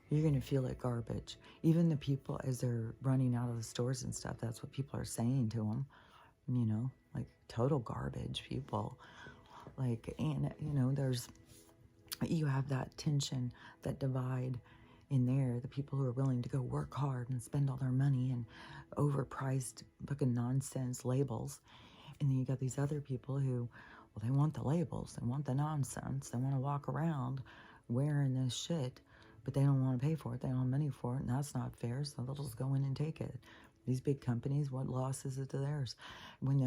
You're going to feel like garbage. Even the people, as they're running out of the stores and stuff, that's what people are saying to them. Like total garbage people. And, you have that tension, that divide in there. The people who are willing to go work hard and spend all their money and overpriced fucking nonsense labels. And then you got these other people who... Well, they want the labels. They want the nonsense. They want to walk around wearing this shit, but they don't want to pay for it. They don't have money for it, and that's not fair, so they'll just go in and take it. These big companies, what loss is it to theirs? When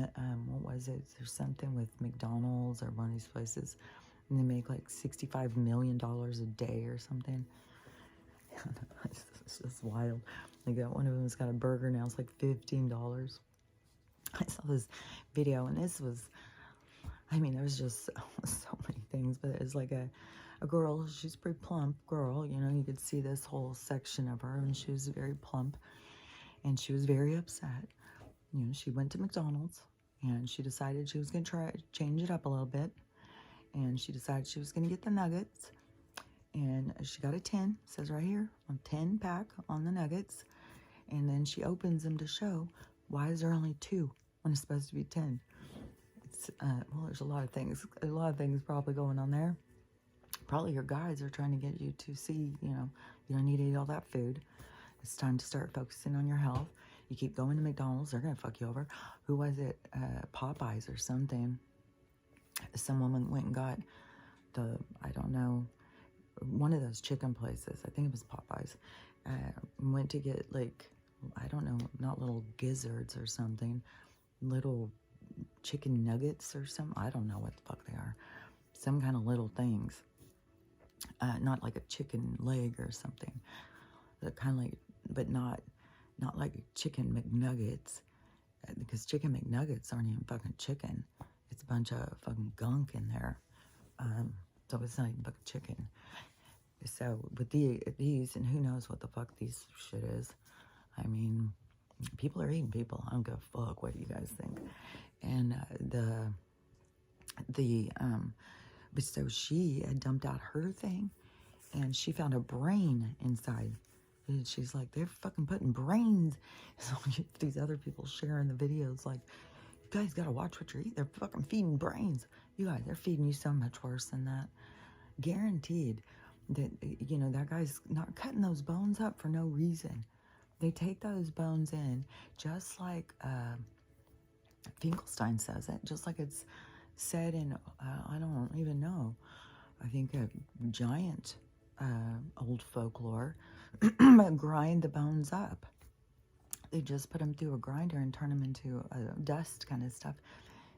what was it? There's something with McDonald's or one of these places, and they make like $65 million a day or something. It's just wild. They got one of them's got a burger now. It's like $15. I saw this video, and this was... I mean, there was just so many things, but it was like a girl. She's a pretty plump girl, you could see this whole section of her, and she was very plump, and she was very upset. She went to McDonald's, and she decided she was going to try to change it up a little bit, and she decided she was going to get the nuggets, and she got a 10, says right here, a 10 pack on the nuggets, and then she opens them to show, why is there only 2 when it's supposed to be 10? Well, there's a lot of things probably going on there. Probably your guides are trying to get you to see, you don't need to eat all that food. It's time to start focusing on your health. You keep going to McDonald's, they're going to fuck you over. Who was it? Popeyes or something. Some woman went and got I don't know, one of those chicken places. I think it was Popeyes. Went to get I don't know, not little gizzards or something. Little chicken nuggets or something. I don't know what the fuck they are. Some kind of little things. Not like a chicken leg or something. They're kind of like, but not like chicken McNuggets. Because chicken McNuggets aren't even fucking chicken. It's a bunch of fucking gunk in there. So it's not even fucking chicken. So with these, and who knows what the fuck these shit is. I mean, people are eating people. I don't give a fuck what you guys think. And but so she had dumped out her thing, and she found a brain inside. And she's like, they're fucking putting brains. So these other people sharing the videos, like, you guys gotta watch what you're eating. They're fucking feeding brains. You guys, they're feeding you so much worse than that. Guaranteed that, that guy's not cutting those bones up for no reason. They take those bones in, just like Finkelstein says it, just like it's said in, I don't even know, I think a giant old folklore, grind the bones up. They just put them through a grinder and turn them into dust kind of stuff.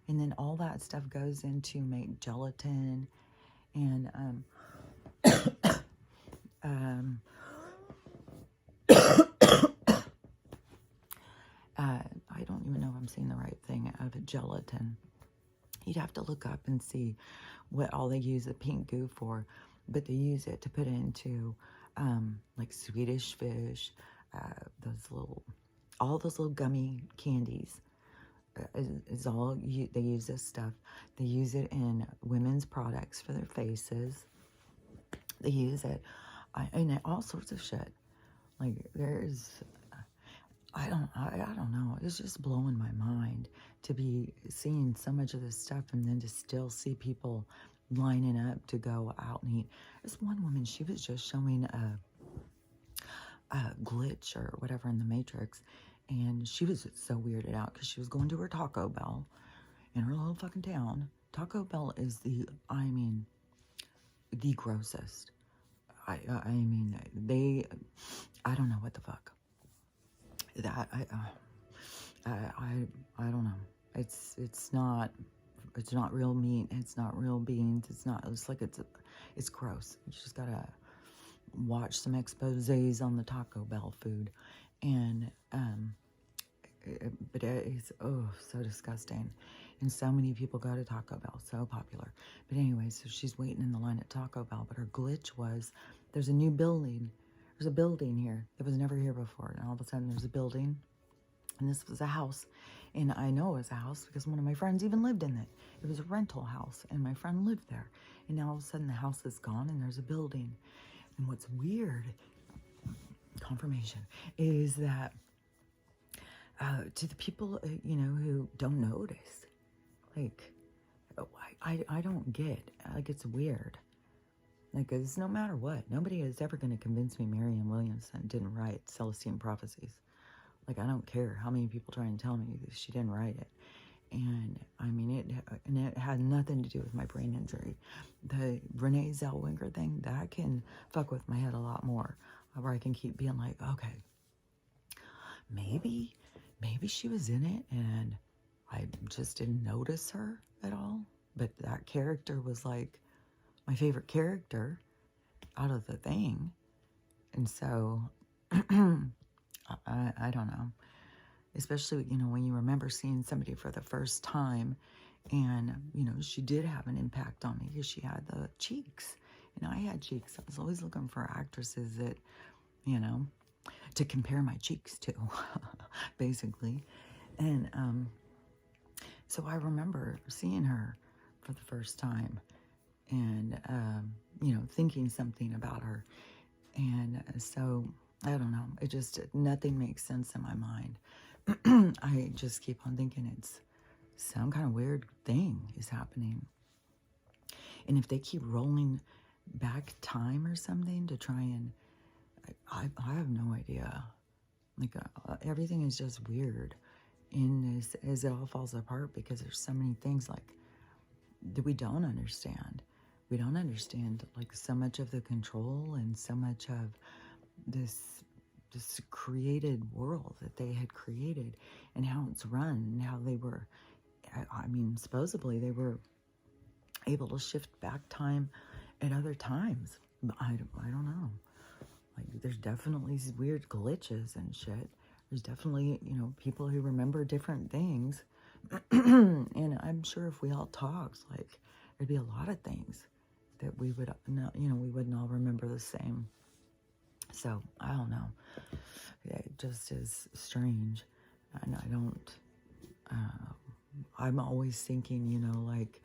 And then all that stuff goes into make gelatin and um, I don't even know if I'm saying the right thing, of gelatin. You'd have to look up and see what all they use the pink goo for, but they use it to put into like Swedish fish, all those little gummy candies. Is all they use this stuff. They use it in women's products for their faces. They use it in all sorts of shit. Like there's, I don't know. It's just blowing my mind to be seeing so much of this stuff and then to still see people lining up to go out and eat. This one woman, she was just showing a glitch or whatever in the Matrix, and she was so weirded out because she was going to her Taco Bell in her little fucking town. Taco Bell is the grossest. I mean, I don't know what the fuck. That I don't know. It's not real meat. It's not real beans. It's gross. You just gotta watch some exposés on the Taco Bell food, and but it's so disgusting, and so many people go to Taco Bell, so popular. But anyway, so she's waiting in the line at Taco Bell, but her glitch was there's a new building. There's a building here that was never here before, and all of a sudden there's a building, and this was a house, and I know it was a house because one of my friends even lived in it. It was a rental house, and my friend lived there, and now all of a sudden the house is gone, and there's a building. And what's weird, confirmation, is that to the people, who don't notice, like, I don't get, like, it's weird. Like, it's no matter what. Nobody is ever going to convince me Marianne Williamson didn't write Celestine Prophecies. Like, I don't care how many people try and tell me that she didn't write it. And, I mean, it had nothing to do with my brain injury. The Renee Zellweger thing, that can fuck with my head a lot more. Where I can keep being like, okay, maybe she was in it and I just didn't notice her at all. But that character was like my favorite character out of the thing. And so, I don't know. Especially, when you remember seeing somebody for the first time and, she did have an impact on me because she had the cheeks. I had cheeks. I was always looking for actresses that, to compare my cheeks to, basically. And so I remember seeing her for the first time and, thinking something about her. And so, I don't know. Nothing makes sense in my mind. I just keep on thinking it's some kind of weird thing is happening. And if they keep rolling back time or something to try and, I have no idea. Like, everything is just weird in this as it all falls apart because there's so many things like that we don't understand. We don't understand like so much of the control and so much of this created world that they had created and how it's run and how they were, I mean, supposedly they were able to shift back time at other times. But I don't know. Like, there's definitely these weird glitches and shit. There's definitely, people who remember different things. And I'm sure if we all talked, like, there'd be a lot of things that we would not, we wouldn't all remember the same. So, I don't know. It just is strange. And I don't, I'm always thinking, like,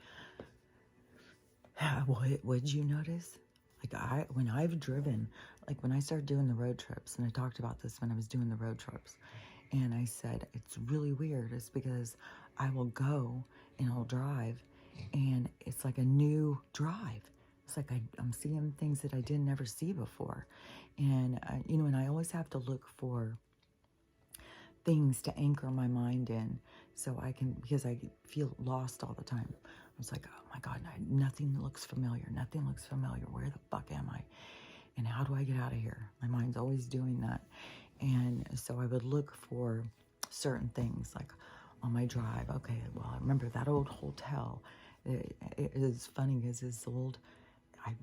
what would you notice? Like, when I've driven, like when I started doing the road trips, and I talked about this when I was doing the road trips, and I said, it's really weird. It's because I will go and I'll drive, and it's like a new drive. It's like I'm seeing things that I didn't ever see before. And, and I always have to look for things to anchor my mind in so I can, because I feel lost all the time. I was like, oh my God, nothing looks familiar. Nothing looks familiar. Where the fuck am I? And how do I get out of here? My mind's always doing that. And so I would look for certain things like on my drive. Okay, well, I remember that old hotel. It is funny because this old, I,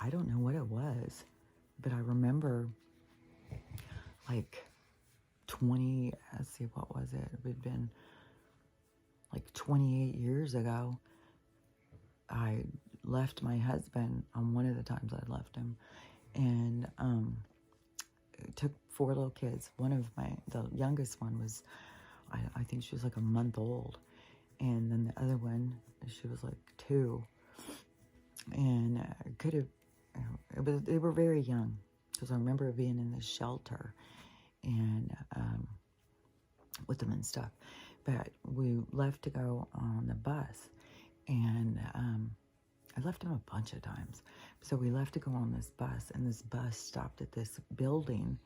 I don't know what it was, but I remember like 20, let's see, what was it? It had been like 28 years ago. I left my husband on one of the times I left him, and took 4 little kids. The youngest one was, I think she was like a month old, and then the other one, she was like 2, and could have, they were very young, because I remember being in the shelter, and with them and stuff. But we left to go on the bus, and I left him a bunch of times. So we left to go on this bus, and this bus stopped at this building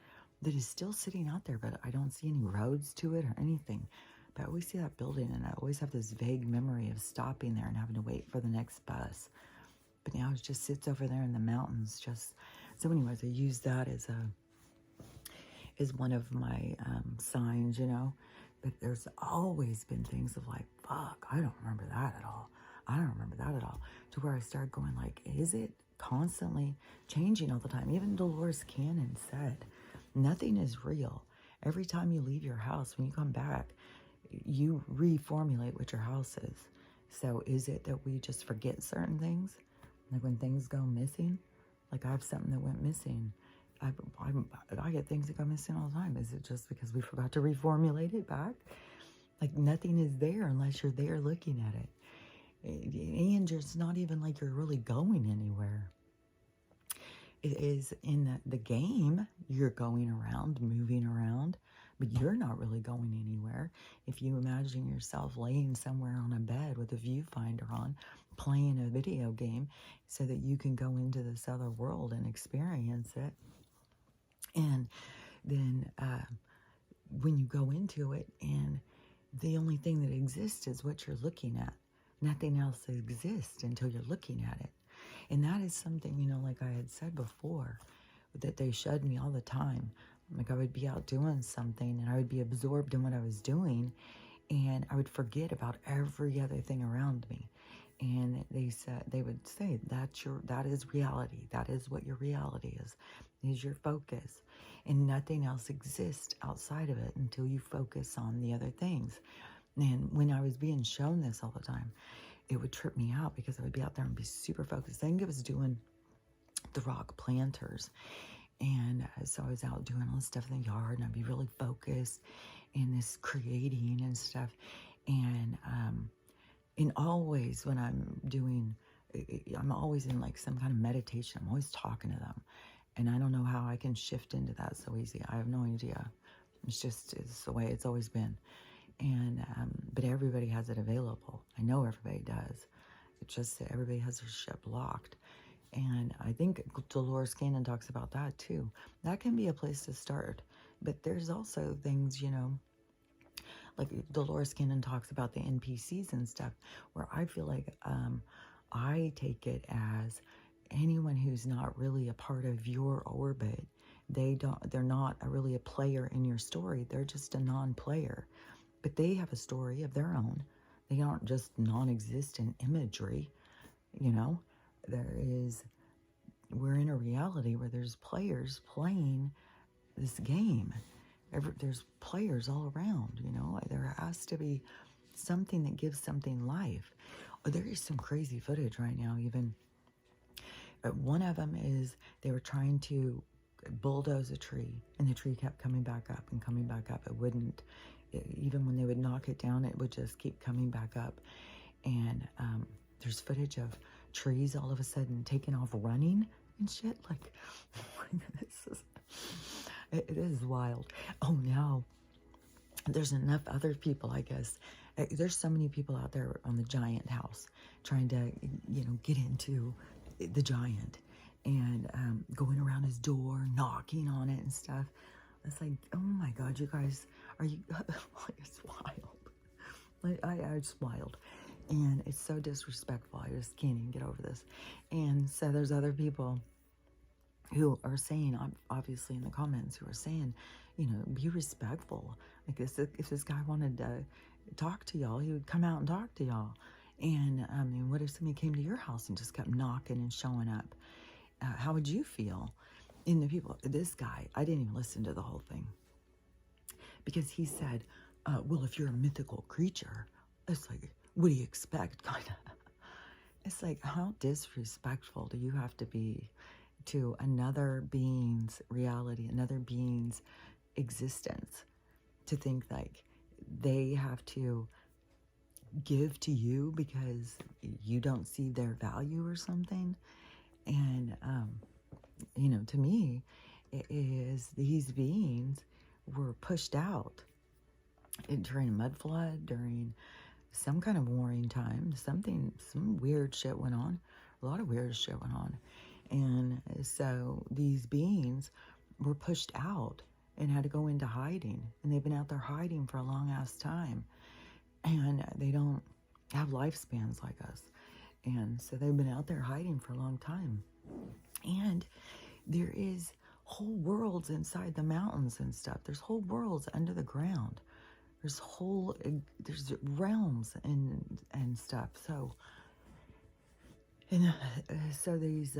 that is still sitting out there, but I don't see any roads to it or anything. But I always see that building, and I always have this vague memory of stopping there and having to wait for the next bus. But now it just sits over there in the mountains. So anyways, I use that as one of my signs, But there's always been things of like, fuck, I don't remember that at all. I don't remember that at all. To where I started going like, is it constantly changing all the time? Even Dolores Cannon said, nothing is real. Every time you leave your house, when you come back, you reformulate what your house is. So is it that we just forget certain things? Like when things go missing? Like I have something that went missing. I get things that go missing all the time. Is it just because we forgot to reformulate it back? Like nothing is there unless you're there looking at it. And it's not even like you're really going anywhere. It is in the game, you're going around, moving around, but you're not really going anywhere. If you imagine yourself laying somewhere on a bed with a viewfinder on, playing a video game so that you can go into this other world and experience it. And then when you go into it, and the only thing that exists is what you're looking at. Nothing else exists until you're looking at it. And that is something, like I had said before, that they showed me all the time. Like I would be out doing something and I would be absorbed in what I was doing, and I would forget about every other thing around me. And they would say, that is reality. That is what your reality is your focus. And nothing else exists outside of it until you focus on the other things. And when I was being shown this all the time, it would trip me out because I would be out there and be super focused. I think it was doing the rock planters. And so I was out doing all this stuff in the yard, and I'd be really focused in this creating and stuff. And always when I'm always in like some kind of meditation. I'm always talking to them. And I don't know how I can shift into that so easy. I have no idea. It's the way it's always been. And but everybody has it available. I know everybody does. It's just that everybody has their shit blocked. And I think Dolores Cannon talks about that too. That can be a place to start. But there's also things, like Dolores Cannon talks about the NPCs and stuff, where I feel like I take it as anyone who's not really a part of your orbit. They're not really a player in your story. They're just a non-player. But they have a story of their own. They aren't just non-existent imagery, We're in a reality where there's players playing this game. There's players all around, There has to be something that gives something life. There is some crazy footage right now, even. One of them is they were trying to bulldoze a tree, and the tree kept coming back up and coming back up. It wouldn't. Even when they would knock it down, it would just keep coming back up. And there's footage of trees all of a sudden taking off running and shit. Like, it is wild. Oh, now there's enough other people, I guess. There's so many people out there on the giant house trying to, get into the giant, and going around his door, knocking on it and stuff. It's like, oh my God, you guys, are you, it's wild. It's wild. And it's so disrespectful. I just can't even get over this. And so there's other people who are saying, obviously in the comments, who are saying, be respectful. Like if this guy wanted to talk to y'all, he would come out and talk to y'all. And I mean, what if somebody came to your house and just kept knocking and showing up? How would you feel? And the people, this guy, I didn't even listen to the whole thing because he said, well, if you're a mythical creature, it's like, what do you expect? Kind of. It's like, how disrespectful do you have to be to another being's reality, another being's existence, to think like they have to give to you because you don't see their value or something? And, to me, it is these beings were pushed out during a mud flood, during some kind of warring time, some weird shit went on. A lot of weird shit went on. And so these beings were pushed out and had to go into hiding. And they've been out there hiding for a long ass time. And they don't have lifespans like us. And so they've been out there hiding for a long time. And there is whole worlds inside the mountains and stuff. There's whole worlds under the ground. There's realms and stuff. So, so these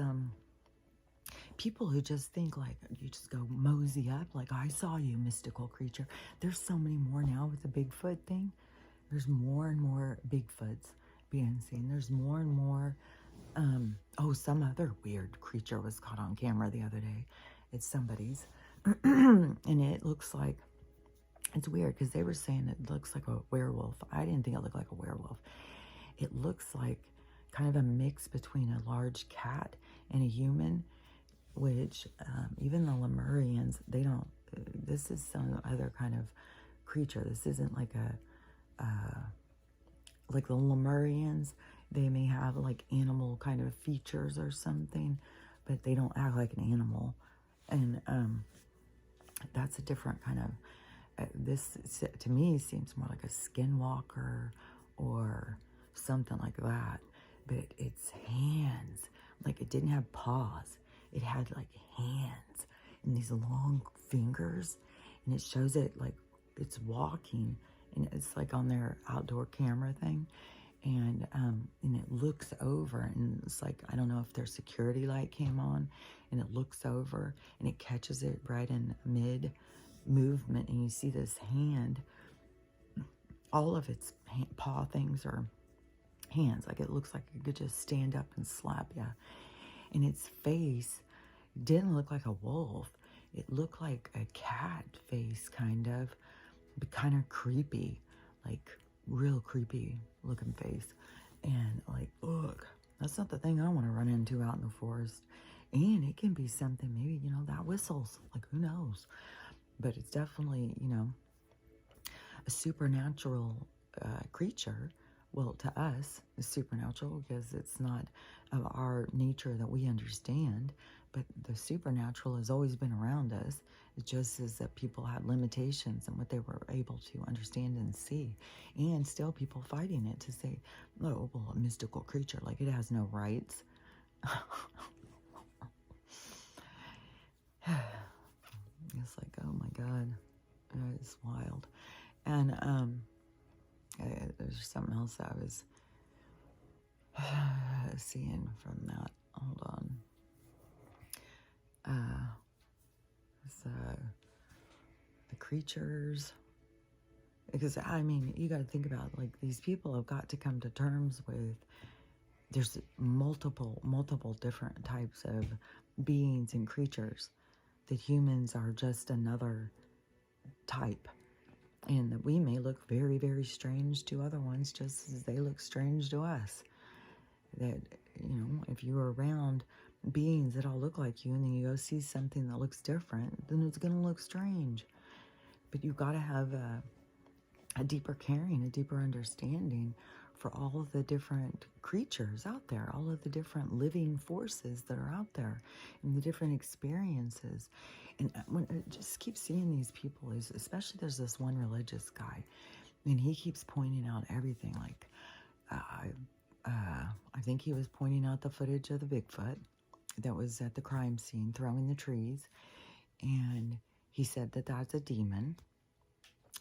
people who just think like, you just go mosey up, like, I saw you, mystical creature. There's so many more now with the Bigfoot thing. There's more and more Bigfoots being seen. There's more and more, some other weird creature was caught on camera the other day. It's somebody's. And it looks like, it's weird because they were saying it looks like a werewolf. I didn't think it looked like a werewolf. It looks like kind of a mix between a large cat and a human, which even the Lemurians, they don't, this is some other kind of creature. This isn't like like the Lemurians, they may have like animal kind of features or something, but they don't act like an animal. And that's a different kind of, this to me seems more like a skinwalker or something like that. But its hands, like it didn't have paws. It had like hands and these long fingers, and it shows it like it's walking, and it's like on their outdoor camera thing. And it looks over, and it's like, I don't know if their security light came on, and it looks over and it catches it right in mid movement, and you see this hand, all of its paw things are hands, like it looks like it could just stand up and slap you. And its face didn't look like a wolf, it looked like a cat face, kind of, but kind of creepy, like real creepy looking face. And like, ugh, that's not the thing I want to run into out in the forest. And it can be something, maybe, that whistles, like, who knows? But it's definitely, a supernatural creature. Well, to us, it's supernatural because it's not of our nature that we understand. But the supernatural has always been around us. It just is that people had limitations in what they were able to understand and see. And still people fighting it to say, oh, well, a mystical creature, like it has no rights. It's like, oh my God, it's wild. And there's something else I was seeing from that. Hold on. So the creatures, because I mean, you got to think about, like, these people have got to come to terms with, there's multiple different types of beings and creatures, that humans are just another type, and that we may look very, very strange to other ones just as they look strange to us. That, if you're around beings that all look like you and then you go see something that looks different, then it's going to look strange. But you've got to have a deeper caring, a deeper understanding for all of the different creatures out there, all of the different living forces that are out there, and the different experiences. And when I just keep seeing these people, especially there's this one religious guy, and he keeps pointing out everything. Like, I think he was pointing out the footage of the Bigfoot, that was at the crime scene throwing the trees, and he said that that's a demon.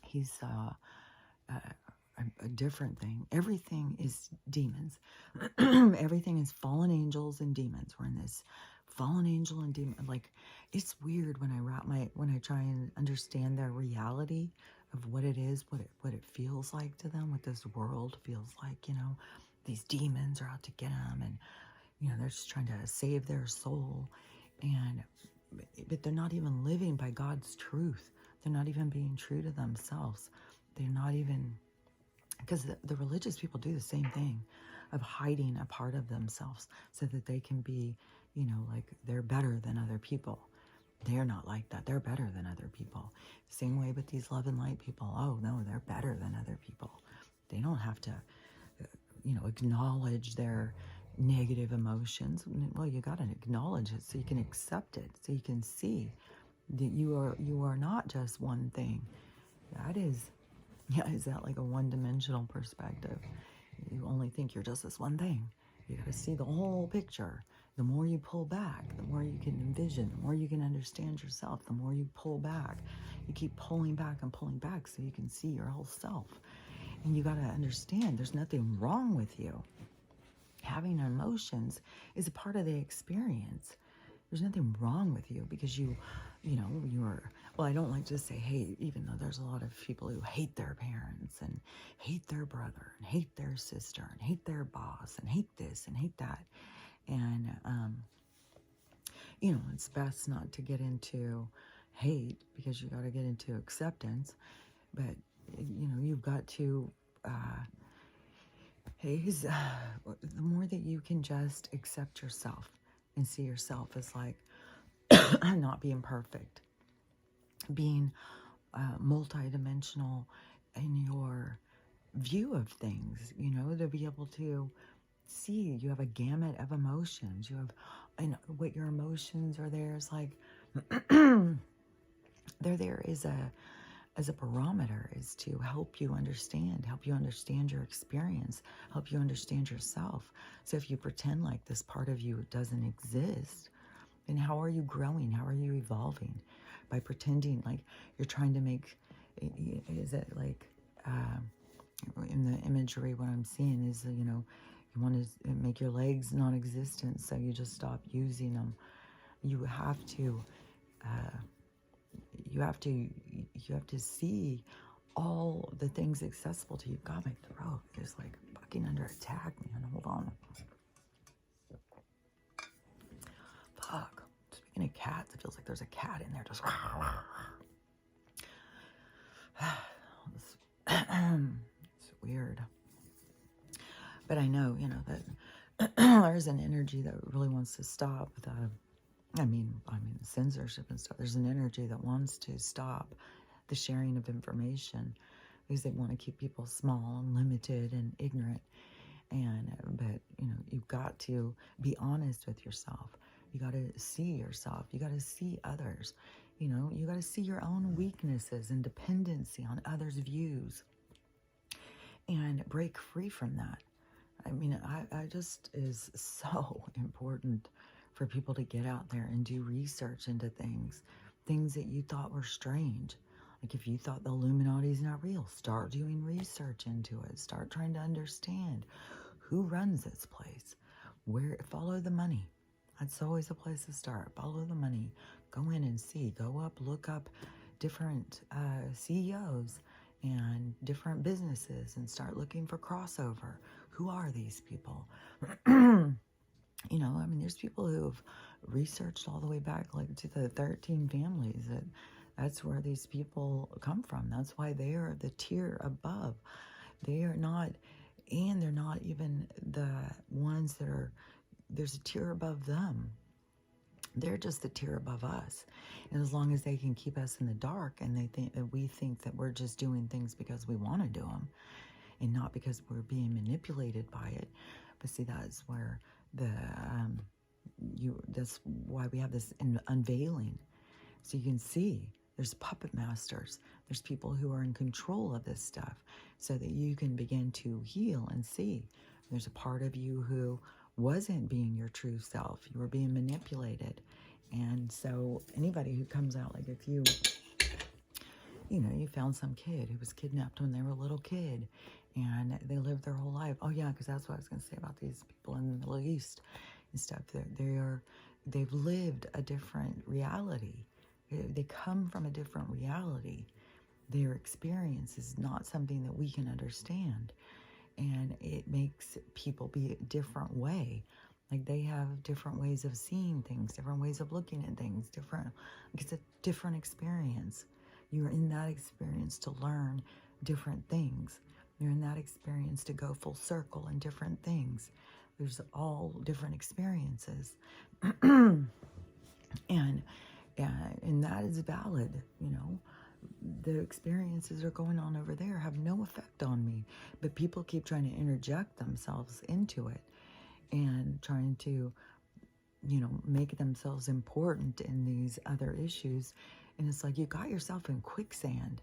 He saw a different thing. Everything is demons. Everything is fallen angels and demons. We're in this fallen angel and demon. Like, it's weird when I try and understand their reality of what it is, what it feels like to them, what this world feels like. These demons are out to get them, and they're just trying to save their soul, but they're not even living by God's truth. They're not even being true to themselves. They're not even, because the religious people do the same thing of hiding a part of themselves so that they can be, like they're better than other people. They're not like that. They're better than other people. Same way with these love and light people. Oh, no, they're better than other people. They don't have to, acknowledge their negative emotions. Well, you got to acknowledge it so you can accept it, so you can see that you are not just one thing. That is, is that like a one-dimensional perspective? You only think you're just this one thing. You got to see the whole picture. The more you pull back, the more you can envision, the more you can understand yourself, the more you pull back. You keep pulling back and pulling back so you can see your whole self. And you got to understand there's nothing wrong with you. Having emotions is a part of the experience. There's nothing wrong with you because you are, well, I don't like to say hate, even though there's a lot of people who hate their parents and hate their brother and hate their sister and hate their boss and hate this and hate that. And, it's best not to get into hate because you got to get into acceptance. But, you've got to, the more that you can just accept yourself and see yourself as like not being perfect, being multidimensional in your view of things, to be able to see you have a gamut of emotions. You have, and what your emotions are there is like, they're there as a barometer, is to help you understand your experience, help you understand yourself. So if you pretend like this part of you doesn't exist, then how are you growing? How are you evolving? By pretending like you're trying to make, is it like, in the imagery, what I'm seeing is, you want to make your legs non-existent, so you just stop using them. You have to see all the things accessible to you. God, my throat is like fucking under attack, man. Hold on. Fuck. Speaking of cats, it feels like there's a cat in there just. It's weird. But I know, that there's an energy that really wants to stop the, censorship and stuff. There's an energy that wants to stop the sharing of information because they want to keep people small and limited and ignorant. But you've got to be honest with yourself. You got to see yourself. You got to see others. You got to see your own weaknesses and dependency on others' views and break free from that. I just is so important for people to get out there and do research into things that you thought were strange. Like if you thought the Illuminati is not real, start doing research into it. Start trying to understand who runs this place. Follow the money. That's always a place to start. Follow the money. Go in and see. Look up different CEOs and different businesses and start looking for crossover. Who are these people? There's people who have researched all the way back like to the 13 families. That's where these people come from. That's why they are the tier above. They are not, and they're not even the ones that are, there's a tier above them. They're just the tier above us. And as long as they can keep us in the dark and we think that we're just doing things because we want to do them and not because we're being manipulated by it. But see, that's where that's why we have this unveiling. So you can see there's puppet masters. There's people who are in control of this stuff so that you can begin to heal and see. There's a part of you who wasn't being your true self. You were being manipulated. And so anybody who comes out, like if you you found some kid who was kidnapped when they were a little kid and they lived their whole life. Oh yeah, because that's what I was going to say about these people in the Middle East and stuff. They've lived a different reality. They come from a different reality. Their experience is not something that we can understand. And it makes people be a different way. Like they have different ways of seeing things, different ways of looking at things, it's a different experience. You're in that experience to learn different things. You're in that experience to go full circle in different things. There's all different experiences. and and that is valid, The experiences that are going on over there have no effect on me, but people keep trying to interject themselves into it and trying to, make themselves important in these other issues. And it's like, you got yourself in quicksand.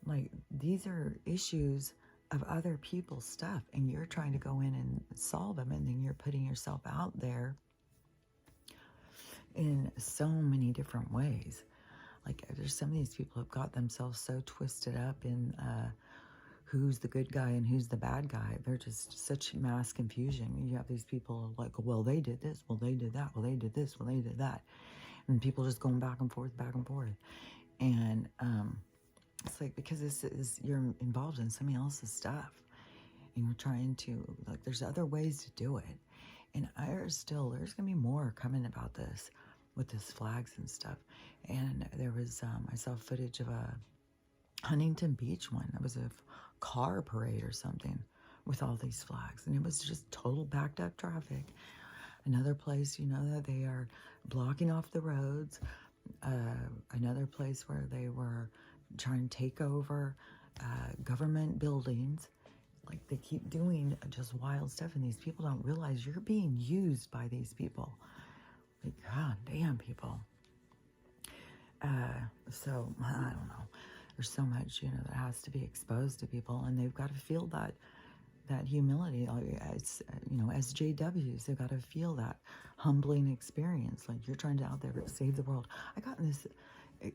Like, these are issues of other people's stuff, and you're trying to go in and solve them, and then you're putting yourself out there in so many different ways. Like, there's some of these people have got themselves so twisted up in who's the good guy and who's the bad guy. They're just such mass confusion. You have these people like, well, they did this, well, they did that, well, they did this, well, they did that. And people just going back and forth, back and forth. And it's like, because you're involved in somebody else's stuff. And you're trying to, like, there's other ways to do it. And there's going to be more coming about this with this flags and stuff. And there was, I saw footage of a Huntington Beach one. It was a car parade or something with all these flags. And it was just total backed up traffic. Another place, that they are blocking off the roads. Another place where they were trying to take over government buildings. Like, they keep doing just wild stuff, and these people don't realize you're being used by these people. Like, god damn, people. So, I don't know. There's so much, that has to be exposed to people, and they've got to feel that humility. It's, SJWs, they've got to feel that humbling experience. Like, you're trying to out there save the world. I got in this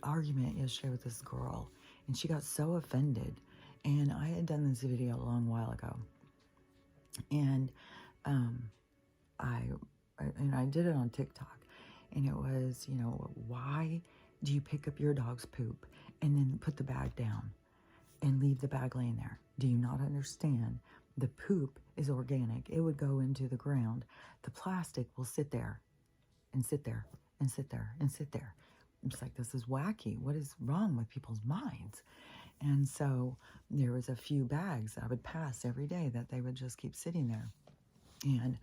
argument yesterday with this girl, and she got so offended. And I had done this video a long while ago. And I did it on TikTok. And it was, why do you pick up your dog's poop and then put the bag down and leave the bag laying there? Do you not understand? The poop is organic. It would go into the ground. The plastic will sit there and sit there and sit there and sit there. It's like, this is wacky. What is wrong with people's minds? And so there was a few bags I would pass every day that they would just keep sitting there. And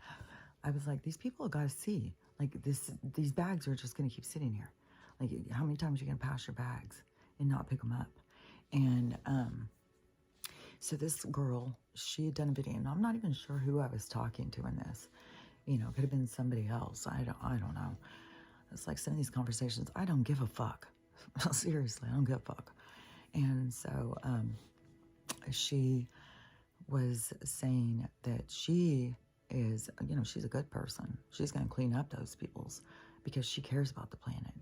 I was like, these people have got to see, like, these bags are just going to keep sitting here. Like, how many times are you going to pass your bags and not pick them up? And so this girl, she had done a video, and I'm not even sure who I was talking to in this. It could have been somebody else. I don't know. It's like some of these conversations, I don't give a fuck. Seriously, I don't give a fuck. And so she was saying that she is, she's a good person. She's going to clean up those people's because she cares about the planet.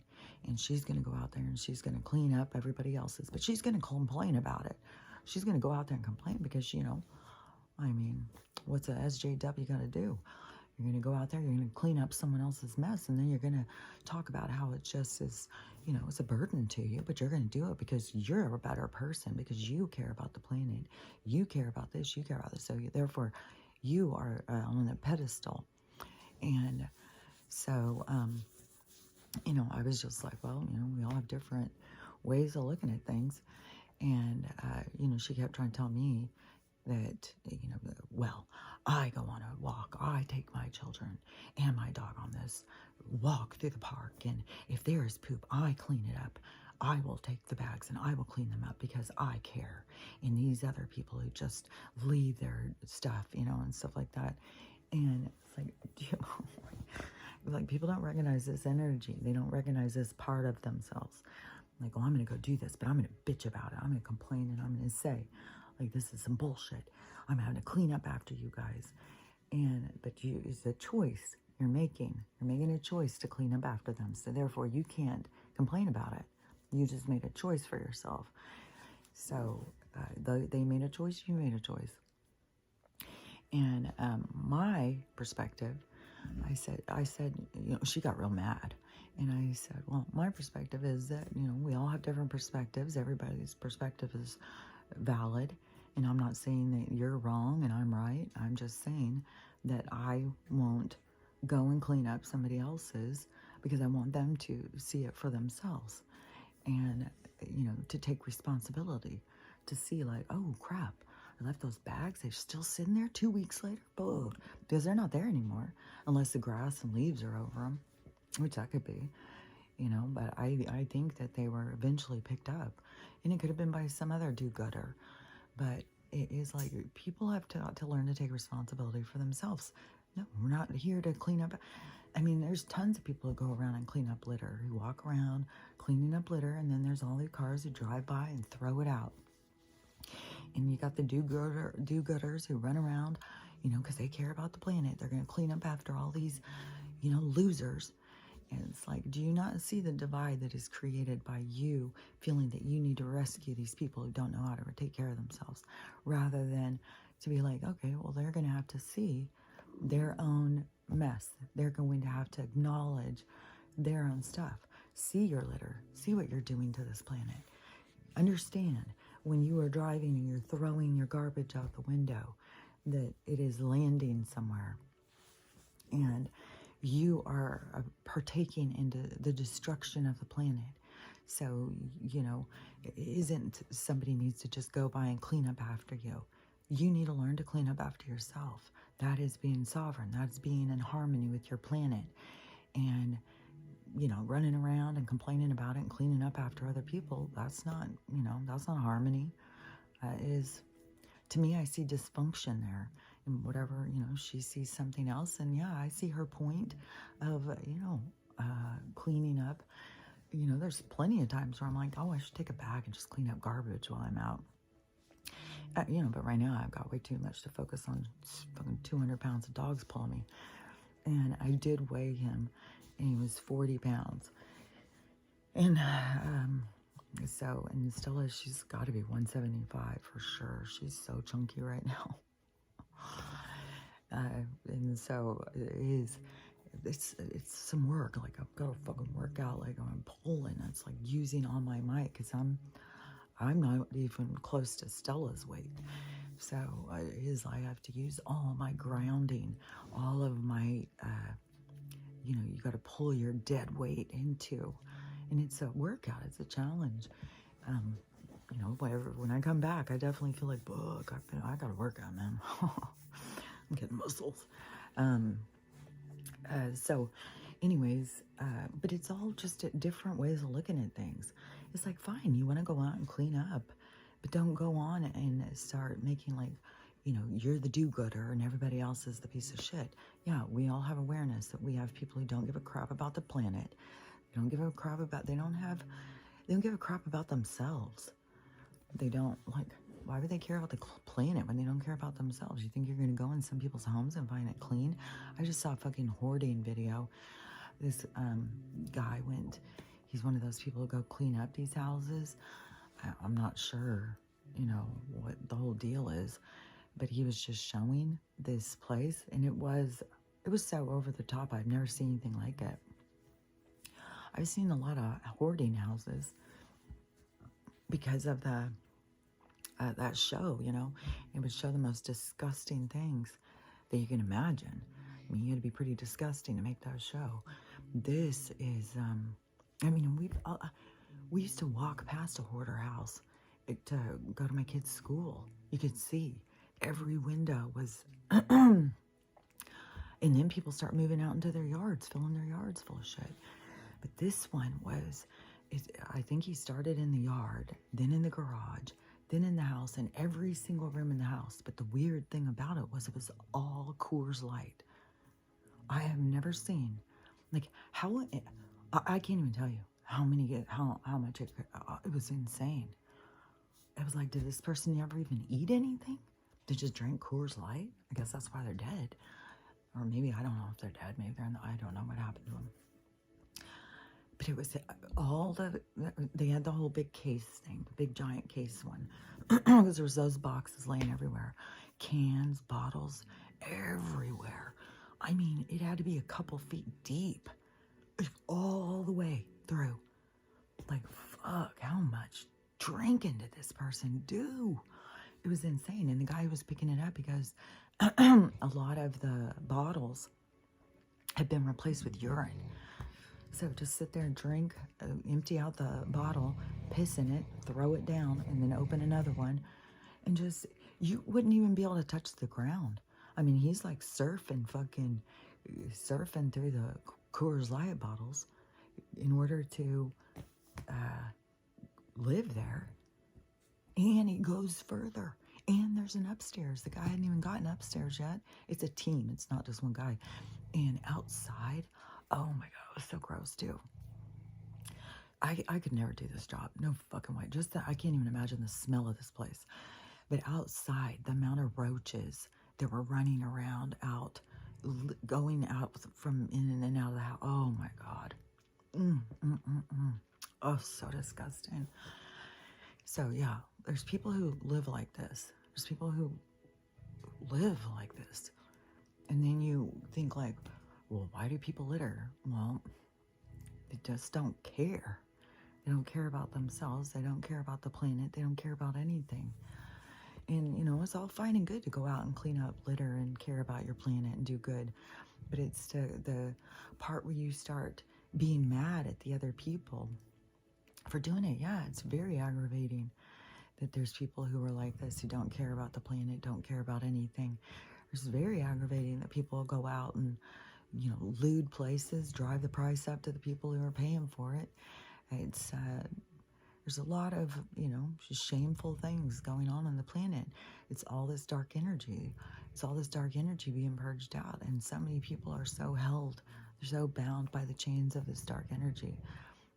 And she's going to go out there and she's going to clean up everybody else's. But she's going to complain about it. She's going to go out there and complain because, what's a SJW going to do? You're going to go out there, you're going to clean up someone else's mess, and then you're going to talk about how it just is, it's a burden to you, but you're going to do it because you're a better person, because you care about the planet. You care about this, you care about this. So therefore, you are on a pedestal. And so, I was just like, well, we all have different ways of looking at things. And, she kept trying to tell me that, well, I go on a walk. I take my children and my dog on this walk through the park. And if there is poop, I clean it up. I will take the bags and I will clean them up because I care. And these other people who just leave their stuff, and stuff like that. And it's like, like, people don't recognize this energy. They don't recognize this part of themselves. Like, oh, I'm going to go do this, but I'm going to bitch about it. I'm going to complain and I'm going to say, like, this is some bullshit. I'm having to clean up after you guys. But it's a choice you're making. You're making a choice to clean up after them. So therefore you can't complain about it. You just made a choice for yourself. So they made a choice, you made a choice. And my perspective, I said, she got real mad. And I said, well, my perspective is that, we all have different perspectives. Everybody's perspective is valid. And I'm not saying that you're wrong and I'm right. I'm just saying that I won't go and clean up somebody else's because I want them to see it for themselves. And, to take responsibility, to see like, oh crap, I left those bags, they're still sitting there 2 weeks later, because they're not there anymore, unless the grass and leaves are over them, which that could be, but I think that they were eventually picked up, and it could have been by some other do-gooder, but it is like, people have to learn to take responsibility for themselves. No, we're not here to clean up. I mean, there's tons of people who go around and clean up litter, who walk around cleaning up litter, and then there's all the cars who drive by and throw it out. And you got the do-gooders who run around, because they care about the planet. They're going to clean up after all these, losers. And it's like, do you not see the divide that is created by you feeling that you need to rescue these people who don't know how to take care of themselves, rather than to be like, okay, well, they're going to have to see their own mess. They're going to have to acknowledge their own stuff. See your litter. See what you're doing to this planet. Understand when you are driving and you're throwing your garbage out the window that it is landing somewhere. And you are partaking into the destruction of the planet. So, it isn't somebody needs to just go by and clean up after you. You need to learn to clean up after yourself. That is being sovereign. That is being in harmony with your planet. And, running around and complaining about it and cleaning up after other people, that's not, that's not harmony. Is, to me, I see dysfunction there. And whatever, she sees something else. And yeah, I see her point of, cleaning up. There's plenty of times where I'm like, oh, I should take a bag and just clean up garbage while I'm out. But right now I've got way too much to focus on. Fucking 200 pounds of dogs pulling me. And I did weigh him, and he was 40 pounds. And and Stella, she's got to be 175 for sure. She's so chunky right now. And so it's some work. Like, I've got to fucking work out. Like, I'm pulling. It's like using all my might, because I'm not even close to Stella's weight. So I have to use all my grounding, all of my, you got to pull your dead weight into, and it's a workout. It's a challenge. When I come back, I definitely feel like, I got to work out, man. I'm getting muscles. So anyways, but it's all just different ways of looking at things. It's like, fine, you want to go out and clean up, but don't go on and start making like, you're the do-gooder and everybody else is the piece of shit. Yeah, we all have awareness that we have people who don't give a crap about the planet. They don't give a crap about, they don't give a crap about themselves. They don't, like, why would they care about the planet when they don't care about themselves? You think you're going to go in some people's homes and find it clean? I just saw a fucking hoarding video. This guy went, he's one of those people who go clean up these houses. I'm not sure, what the whole deal is, but he was just showing this place, and it was so over the top. I've never seen anything like it. I've seen a lot of hoarding houses because of that show, it would show the most disgusting things that you can imagine. I mean, you had to be pretty disgusting to make that show. This is, we used to walk past a hoarder house to go to my kids' school. You could see every window was, and then people start moving out into their yards, filling their yards full of shit. But this one I think he started in the yard, then in the garage, then in the house, and every single room in the house. But the weird thing about it was all Coors Light. I have never seen, like, how, I can't even tell you how much it was insane. I was like, did this person ever even eat anything? They just drink Coors Light. I guess that's why they're dead. Or maybe, I don't know if they're dead. Maybe they're in the, I don't know what happened to them. But it was all they had the whole big case thing, the big giant case one. Because there was those boxes laying everywhere. Cans, bottles, everywhere. I mean, it had to be a couple feet deep. All the way through. Like, fuck, how much drinking did this person do? It was insane. And the guy was picking it up because a lot of the bottles had been replaced with urine. So just sit there and drink, empty out the bottle, piss in it, throw it down, and then open another one. And just, you wouldn't even be able to touch the ground. I mean, he's like surfing through the Coors Light bottles in order to live there. And he goes further. And there's an upstairs. The guy hadn't even gotten upstairs yet. It's a team. It's not just one guy. And outside, oh my God, it was so gross too. I could never do this job. No fucking way. Just that, I can't even imagine the smell of this place. But outside, the amount of roaches that were running around out, going out from in and out of the house. Oh my God. Oh, so disgusting. So yeah, there's people who live like this. There's people who live like this. And then you think like, well, why do people litter? Well, they just don't care. They don't care about themselves. They don't care about the planet. They don't care about anything. And, you know, it's all fine and good to go out and clean up litter and care about your planet and do good. But it's the part where you start being mad at the other people for doing it. Yeah, it's very aggravating that there's people who are like this, who don't care about the planet, don't care about anything. It's very aggravating that people go out and, you know, lewd places, drive the price up to the people who are paying for it. It's there's a lot of, you know, just shameful things going on the planet. It's all this dark energy. It's all this dark energy being purged out. And so many people are so held. They're so bound by the chains of this dark energy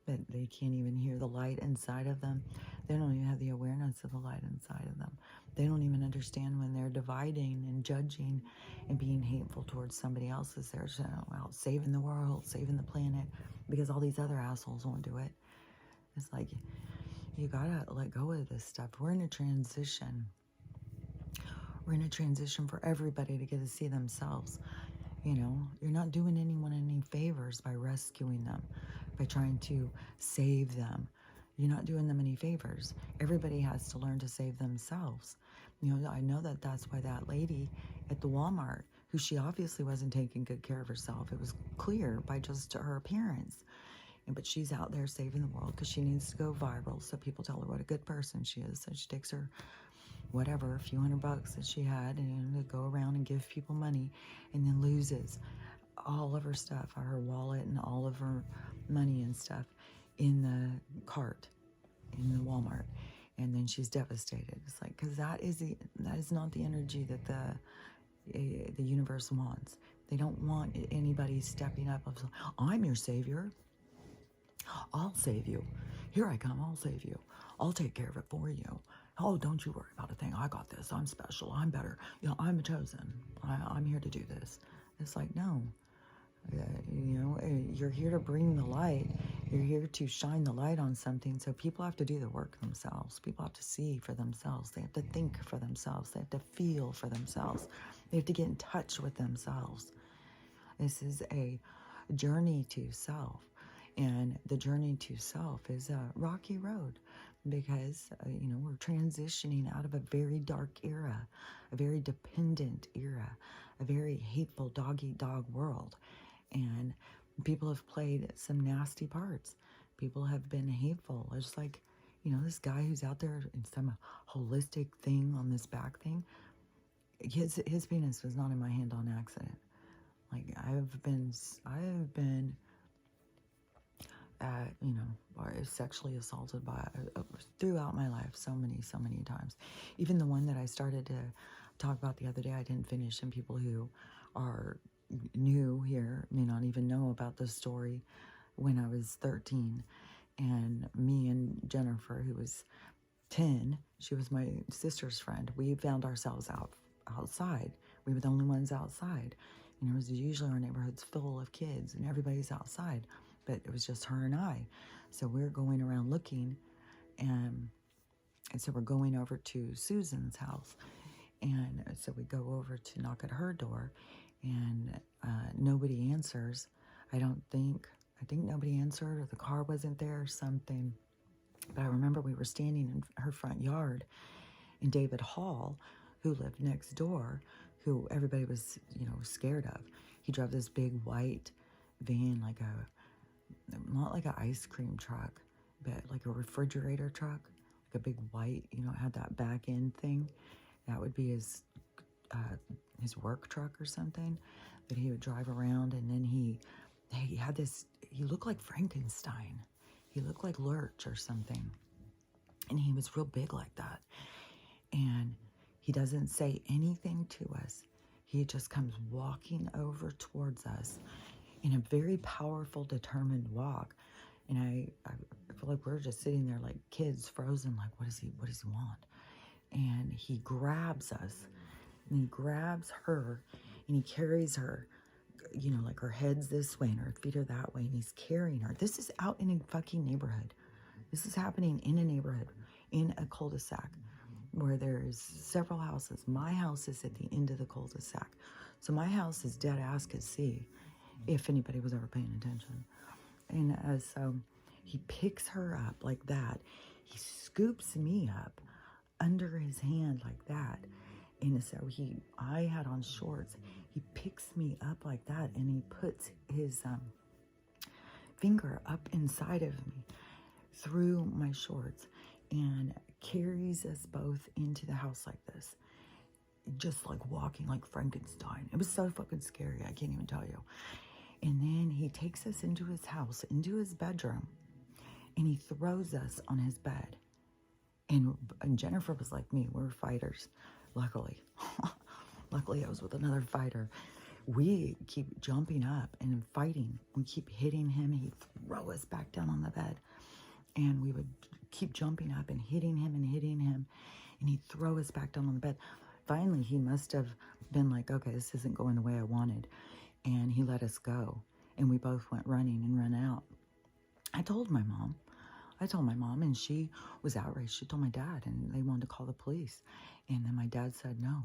that they can't even hear the light inside of them. They don't even have the awareness of the light inside of them. They don't even understand when they're dividing and judging and being hateful towards somebody else as they're out saving the world, saving the planet, because all these other assholes won't do it. It's like, you gotta let go of this stuff. We're in a transition. We're in a transition for everybody to get to see themselves. You know, you're not doing anyone any favors by rescuing them, by trying to save them. You're not doing them any favors. Everybody has to learn to save themselves. You know, I know that that's why that lady at the Walmart, who she obviously wasn't taking good care of herself. It was clear by just her appearance. But she's out there saving the world because she needs to go viral so people tell her what a good person she is. So she takes her, whatever, a few $100 that she had and to go around and give people money, and then loses all of her stuff, her wallet and all of her money and stuff in the cart in the Walmart. And then she's devastated. It's like, because that is not the energy that the universe wants. They don't want anybody stepping up of, I'm your savior. I'll save you. Here I come. I'll save you. I'll take care of it for you. Oh, don't you worry about a thing. I got this. I'm special. I'm better. You know, I'm chosen. I'm here to do this. It's like, no. You know, you're here to bring the light. You're here to shine the light on something. So people have to do the work themselves. People have to see for themselves. They have to think for themselves. They have to feel for themselves. They have to get in touch with themselves. This is a journey to self. And the journey to self is a rocky road because, you know, we're transitioning out of a very dark era, a very dependent era, a very hateful dog-eat-dog world. And people have played some nasty parts. People have been hateful. It's like, you know, this guy who's out there in some holistic thing on this back thing, his penis was not in my hand on accident. Like, I have been you know, sexually assaulted by throughout my life so many times. Even the one that I started to talk about the other day, I didn't finish, and people who are new here may not even know about the story. When I was 13, and me and Jennifer, who was 10, she was my sister's friend. We found ourselves outside. We were the only ones outside. And it was usually our neighborhood's full of kids and everybody's outside, but it was just her and I. So we're going around looking, and so we're going over to Susan's house. And so we go over to knock at her door, and nobody answers. I think nobody answered, or the car wasn't there or something. But I remember we were standing in her front yard, and David Hall, who lived next door, who everybody was, scared of, he drove this big white van, not like an ice cream truck, but like a refrigerator truck, like a big white, it had that back end thing. That would be his work truck or something that he would drive around. And then he had this, he looked like Frankenstein. He looked like Lurch or something. And he was real big like that. And he doesn't say anything to us. He just comes walking over towards us in a very powerful, determined walk. And I feel like we're just sitting there like kids, frozen, like, what does he want? And he grabs us, and he grabs her, and he carries her, like her head's this way and her feet are that way, and he's carrying her. This is out in a fucking neighborhood. This is happening in a neighborhood, in a cul-de-sac, where there's several houses. My house is at the end of the cul-de-sac. So my house is dead ass could see, if anybody was ever paying attention. And so he picks her up like that. He scoops me up under his hand like that. And so I had on shorts. He picks me up like that, and he puts his finger up inside of me through my shorts and carries us both into the house like this, just like walking like Frankenstein. It was so fucking scary, I can't even tell you. And then he takes us into his house, into his bedroom, and he throws us on his bed. And Jennifer was like me. We were fighters, luckily. Luckily, I was with another fighter. We keep jumping up and fighting. We keep hitting him. He'd throw us back down on the bed. And we would keep jumping up and hitting him. And he'd throw us back down on the bed. Finally, he must have been like, okay, this isn't going the way I wanted. And he let us go. And we both went running and ran out. I told my mom, and she was outraged. She told my dad, and they wanted to call the police. And then my dad said, no,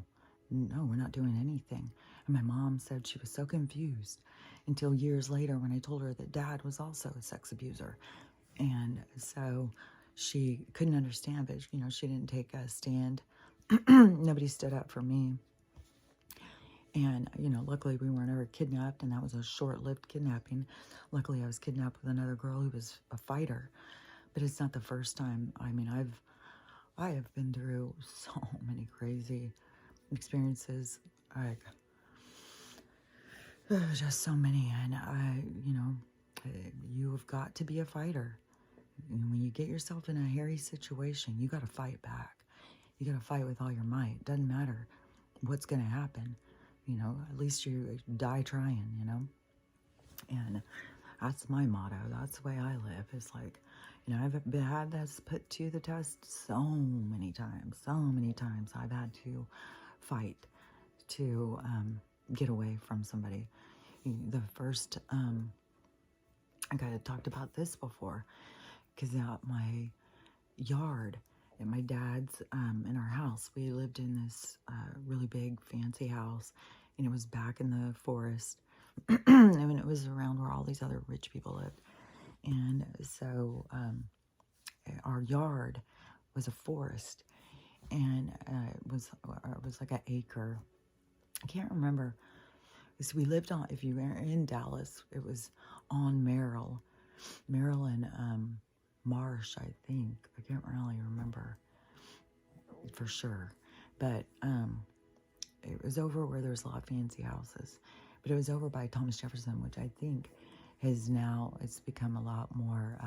we're not doing anything. And my mom said she was so confused until years later when I told her that dad was also a sex abuser. And so she couldn't understand, but, she didn't take a stand. Nobody stood up for me. And, luckily we weren't ever kidnapped, and that was a short-lived kidnapping. Luckily I was kidnapped with another girl who was a fighter. But it's not the first time. I mean, I have been through so many crazy experiences. Just so many. And you have got to be a fighter. And when you get yourself in a hairy situation, you got to fight back. You got to fight with all your might. Doesn't matter what's going to happen. At least you die trying, And that's my motto. That's the way I live. It's like, I've had this put to the test so many times. I've had to fight to get away from somebody. The first, I kind of talked about this before, because out my yard at my dad's, in our house, we lived in this really big fancy house, and it was back in the forest. And it was around where all these other rich people lived. And so our yard was a forest, and it was like an acre. I can't remember. So we lived on, if you were in Dallas, it was on Merrill and Marsh, I think. I can't really remember for sure. But it was over where there's a lot of fancy houses. But it was over by Thomas Jefferson, which I think it's become a lot more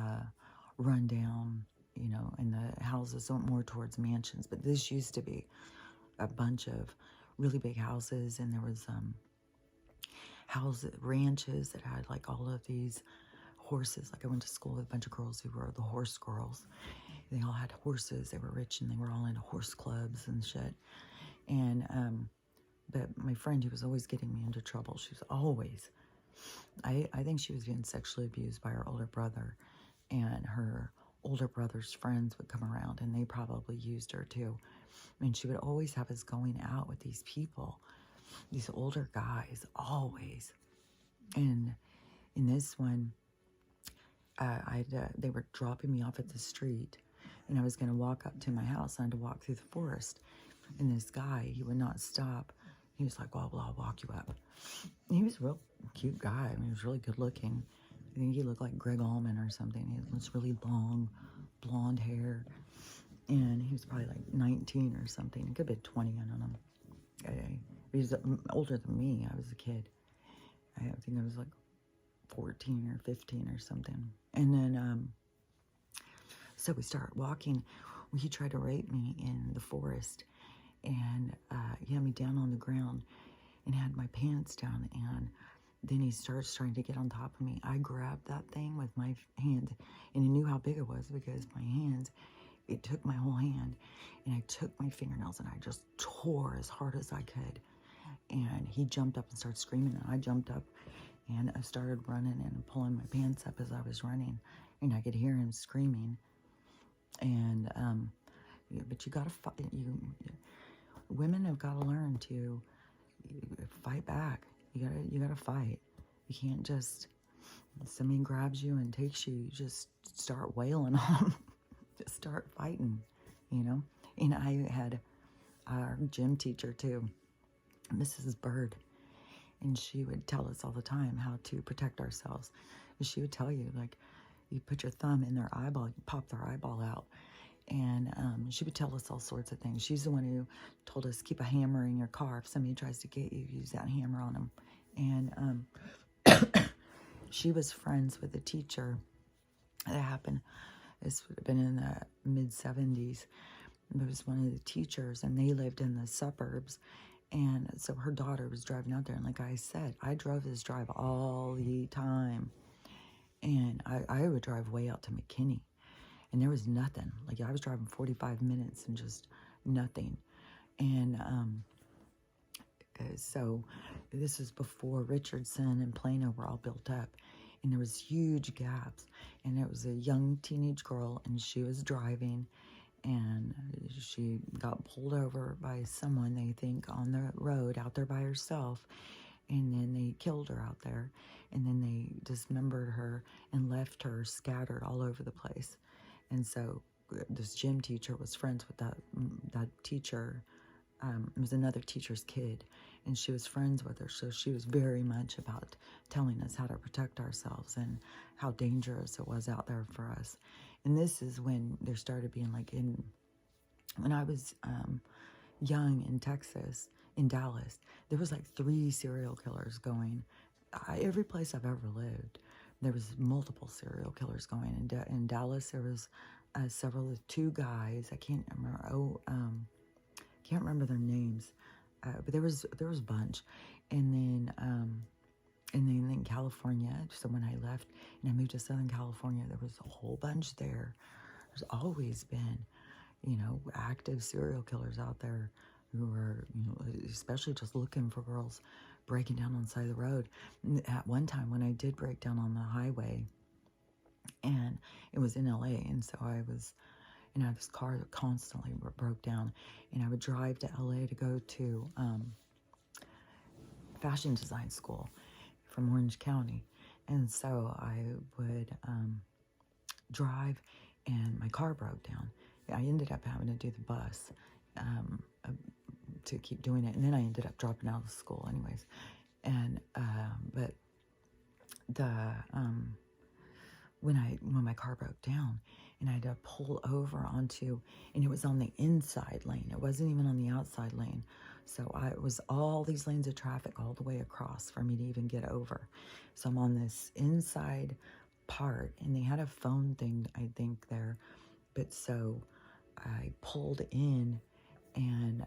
run down, and the houses went more towards mansions. But this used to be a bunch of really big houses, and there was ranches that had like all of these horses. Like I went to school with a bunch of girls who were the horse girls, They all had horses. They were rich and they were all into horse clubs and shit. And, but my friend, who was always getting me into trouble, she was always, I think she was getting sexually abused by her older brother. And her older brother's friends would come around and they probably used her too. And she would always have us going out with these people, these older guys, always. And in this one, they were dropping me off at the street, and I was going to walk up to my house. And I had to walk through the forest. And this guy, he would not stop. He was like, well, I'll walk you up. And he was a real cute guy. I mean, he was really good looking. I think he looked like Greg Allman or something. He was really long, blonde hair. And he was probably like 19 or something. He could have been 20, I don't know. He was older than me. I was a kid. I think I was like 14 or 15 or something. And then, so we start walking. He tried to rape me in the forest. And he had me down on the ground and had my pants down. And then he starts trying to get on top of me. I grabbed that thing with my hand, and he knew how big it was because my hands, it took my whole hand, and I took my fingernails and I just tore as hard as I could. And he jumped up and started screaming, and I jumped up and I started running and pulling my pants up as I was running, and I could hear him screaming. And but you gotta fight. Women have got to learn to fight back. You gotta fight. You can't just, if somebody grabs you and takes you, you just start wailing on them. Just start fighting, you know. And I had our gym teacher too, Mrs. Bird, and she would tell us all the time how to protect ourselves. And she would tell you, like, you put your thumb in their eyeball, you pop their eyeball out. And she would tell us all sorts of things. She's the one who told us, keep a hammer in your car. If somebody tries to get you, use that hammer on them. And she was friends with a teacher. That happened. This would have been in the mid-70s. It was one of the teachers, and they lived in the suburbs. And so her daughter was driving out there. And like I said, I drove this drive all the time. And I would drive way out to McKinney. And there was nothing. Like, I was driving 45 minutes and just nothing. And so this was before Richardson and Plano were all built up. And there was huge gaps. And it was a young teenage girl, and she was driving. And she got pulled over by someone, they think, on the road out there by herself. And then they killed her out there. And then they dismembered her and left her scattered all over the place. And so this gym teacher was friends with that teacher. It was another teacher's kid, and she was friends with her. So she was very much about telling us how to protect ourselves and how dangerous it was out there for us. And this is when there started being, like, when I was young in Texas, in Dallas, there was like 3 serial killers going. Every place I've ever lived, there was multiple serial killers going. In Dallas, there was several, 2 guys. I can't remember. Can't remember their names, but there was a bunch. And then in California, so when I left and I moved to Southern California, there was a whole bunch there. There's always been, active serial killers out there who were, especially just looking for girls, breaking down on the side of the road. At one time, when I did break down on the highway, and it was in LA, and so I was, I had this car that constantly broke down, and I would drive to LA to go to fashion design school from Orange County. And so I would drive, and my car broke down. I ended up having to do the bus to keep doing it, and then I ended up dropping out of school anyways. And but the when my car broke down, and I had to pull over onto, and it was on the inside lane. It wasn't even on the outside lane. So it was all these lanes of traffic all the way across for me to even get over. So I'm on this inside part, and they had a phone thing, I think, there. But so I pulled in, and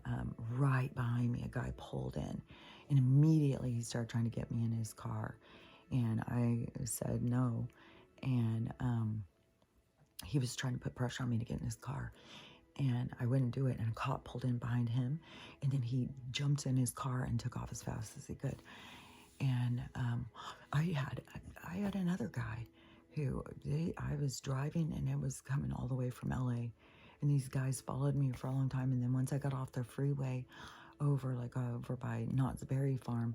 right behind me, a guy pulled in, and immediately he started trying to get me in his car. And I said no. And he was trying to put pressure on me to get in his car. And I wouldn't do it. And a cop pulled in behind him. And then he jumped in his car and took off as fast as he could. And I had another guy who I was driving, and it was coming all the way from LA. And these guys followed me for a long time. And then once I got off the freeway over by Knott's Berry Farm,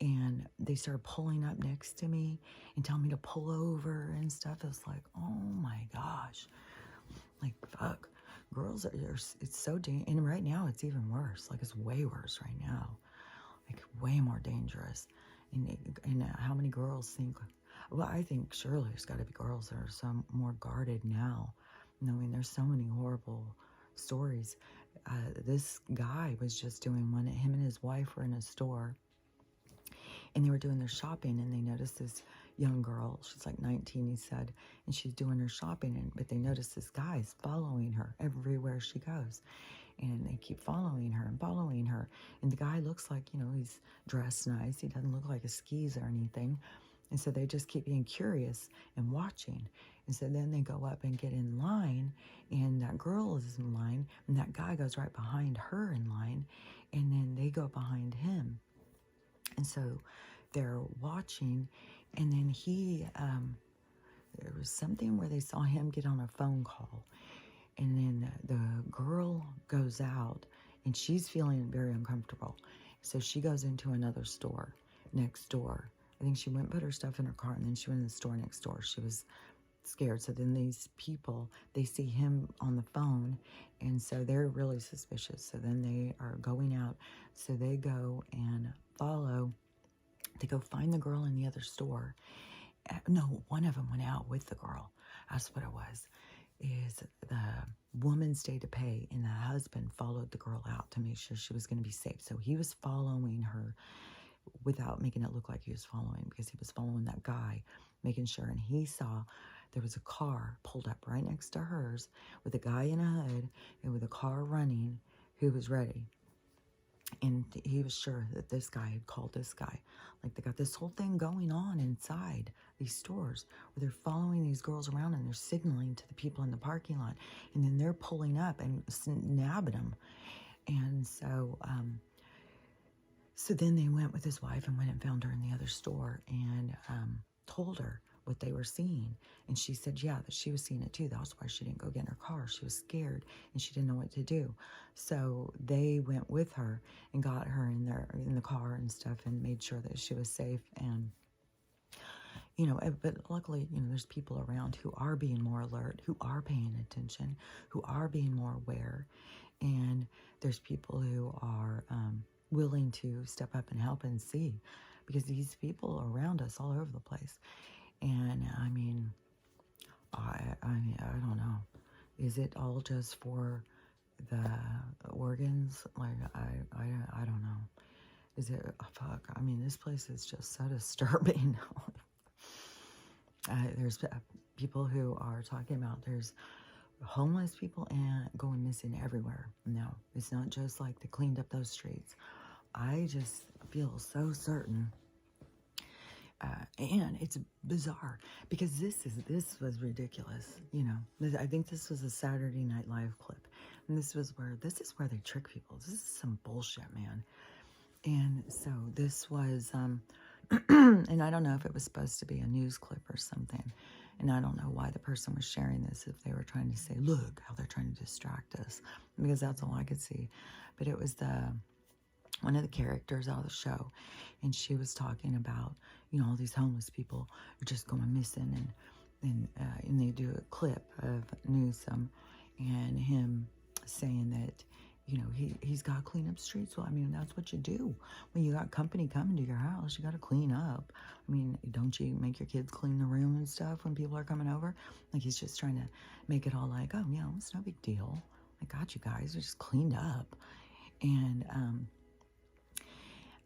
and they started pulling up next to me and telling me to pull over and stuff. It was like, oh my gosh, like, fuck. Girls it's so dangerous. And right now it's even worse. Like, it's way worse right now. Like, way more dangerous. And how many girls think, well, I think surely there's got to be girls that are some more guarded now, knowing there's so many horrible stories. This guy was just doing one. Him and his wife were in a store, and they were doing their shopping, and they noticed this young girl. She's like 19, he said, and she's doing her shopping, but they noticed this guy's following her everywhere she goes. And they keep following her and following her. And the guy looks like, he's dressed nice. He doesn't look like a skis or anything. And so they just keep being curious and watching. And so then they go up and get in line, and that girl is in line, and that guy goes right behind her in line, and then they go behind him. And so they're watching, and then there was something where they saw him get on a phone call. And then the girl goes out, and she's feeling very uncomfortable. So she goes into another store next door. I think she went and put her stuff in her car, and then she went in the store next door. She was scared. So then these people, they see him on the phone, and so they're really suspicious. So then they are going out. So they go and they go find the girl in the other store. No, one of them went out with the girl. That's what it was. Is the woman stayed to pay, and the husband followed the girl out to make sure she was going to be safe. So he was following her without making it look like he was following, because he was following that guy, making sure. And he saw there was a car pulled up right next to hers with a guy in a hood and with a car running who was ready. And he was sure that this guy had called this guy. Like, they got this whole thing going on inside these stores where they're following these girls around, and they're signaling to the people in the parking lot. And then they're pulling up and nabbing them. And so, so then they went with his wife and went and found her in the other store, and told her what they were seeing. And she said, yeah, that she was seeing it too. That's why she didn't go get in her car. She was scared, and she didn't know what to do. So they went with her and got her in the car and stuff, and made sure that she was safe. And, but luckily, there's people around who are being more alert, who are paying attention, who are being more aware. And there's people who are willing to step up and help and see, because these people are around us all over the place. And I mean, I don't know. Is it all just for the organs? Like, I don't know. Is it, fuck, I mean, this place is just so disturbing. There's people who are talking about there's homeless people and going missing everywhere. No, it's not just like they cleaned up those streets. I just feel so certain. And it's bizarre, because this was ridiculous. I think this was a Saturday Night Live clip, and this is where they trick people. This is some bullshit, man. And so this was, and I don't know if it was supposed to be a news clip or something, and I don't know why the person was sharing this, if they were trying to say, look how they're trying to distract us, because that's all I could see. But it was one of the characters out of the show, and she was talking about, all these homeless people are just going missing, and they do a clip of Newsom and him saying that, he's got to clean up streets. Well, I mean, that's what you do when you got company coming to your house. You got to clean up. I mean, don't you make your kids clean the room and stuff when people are coming over? Like, he's just trying to make it all like, oh, it's no big deal. I got you guys. They're just cleaned up.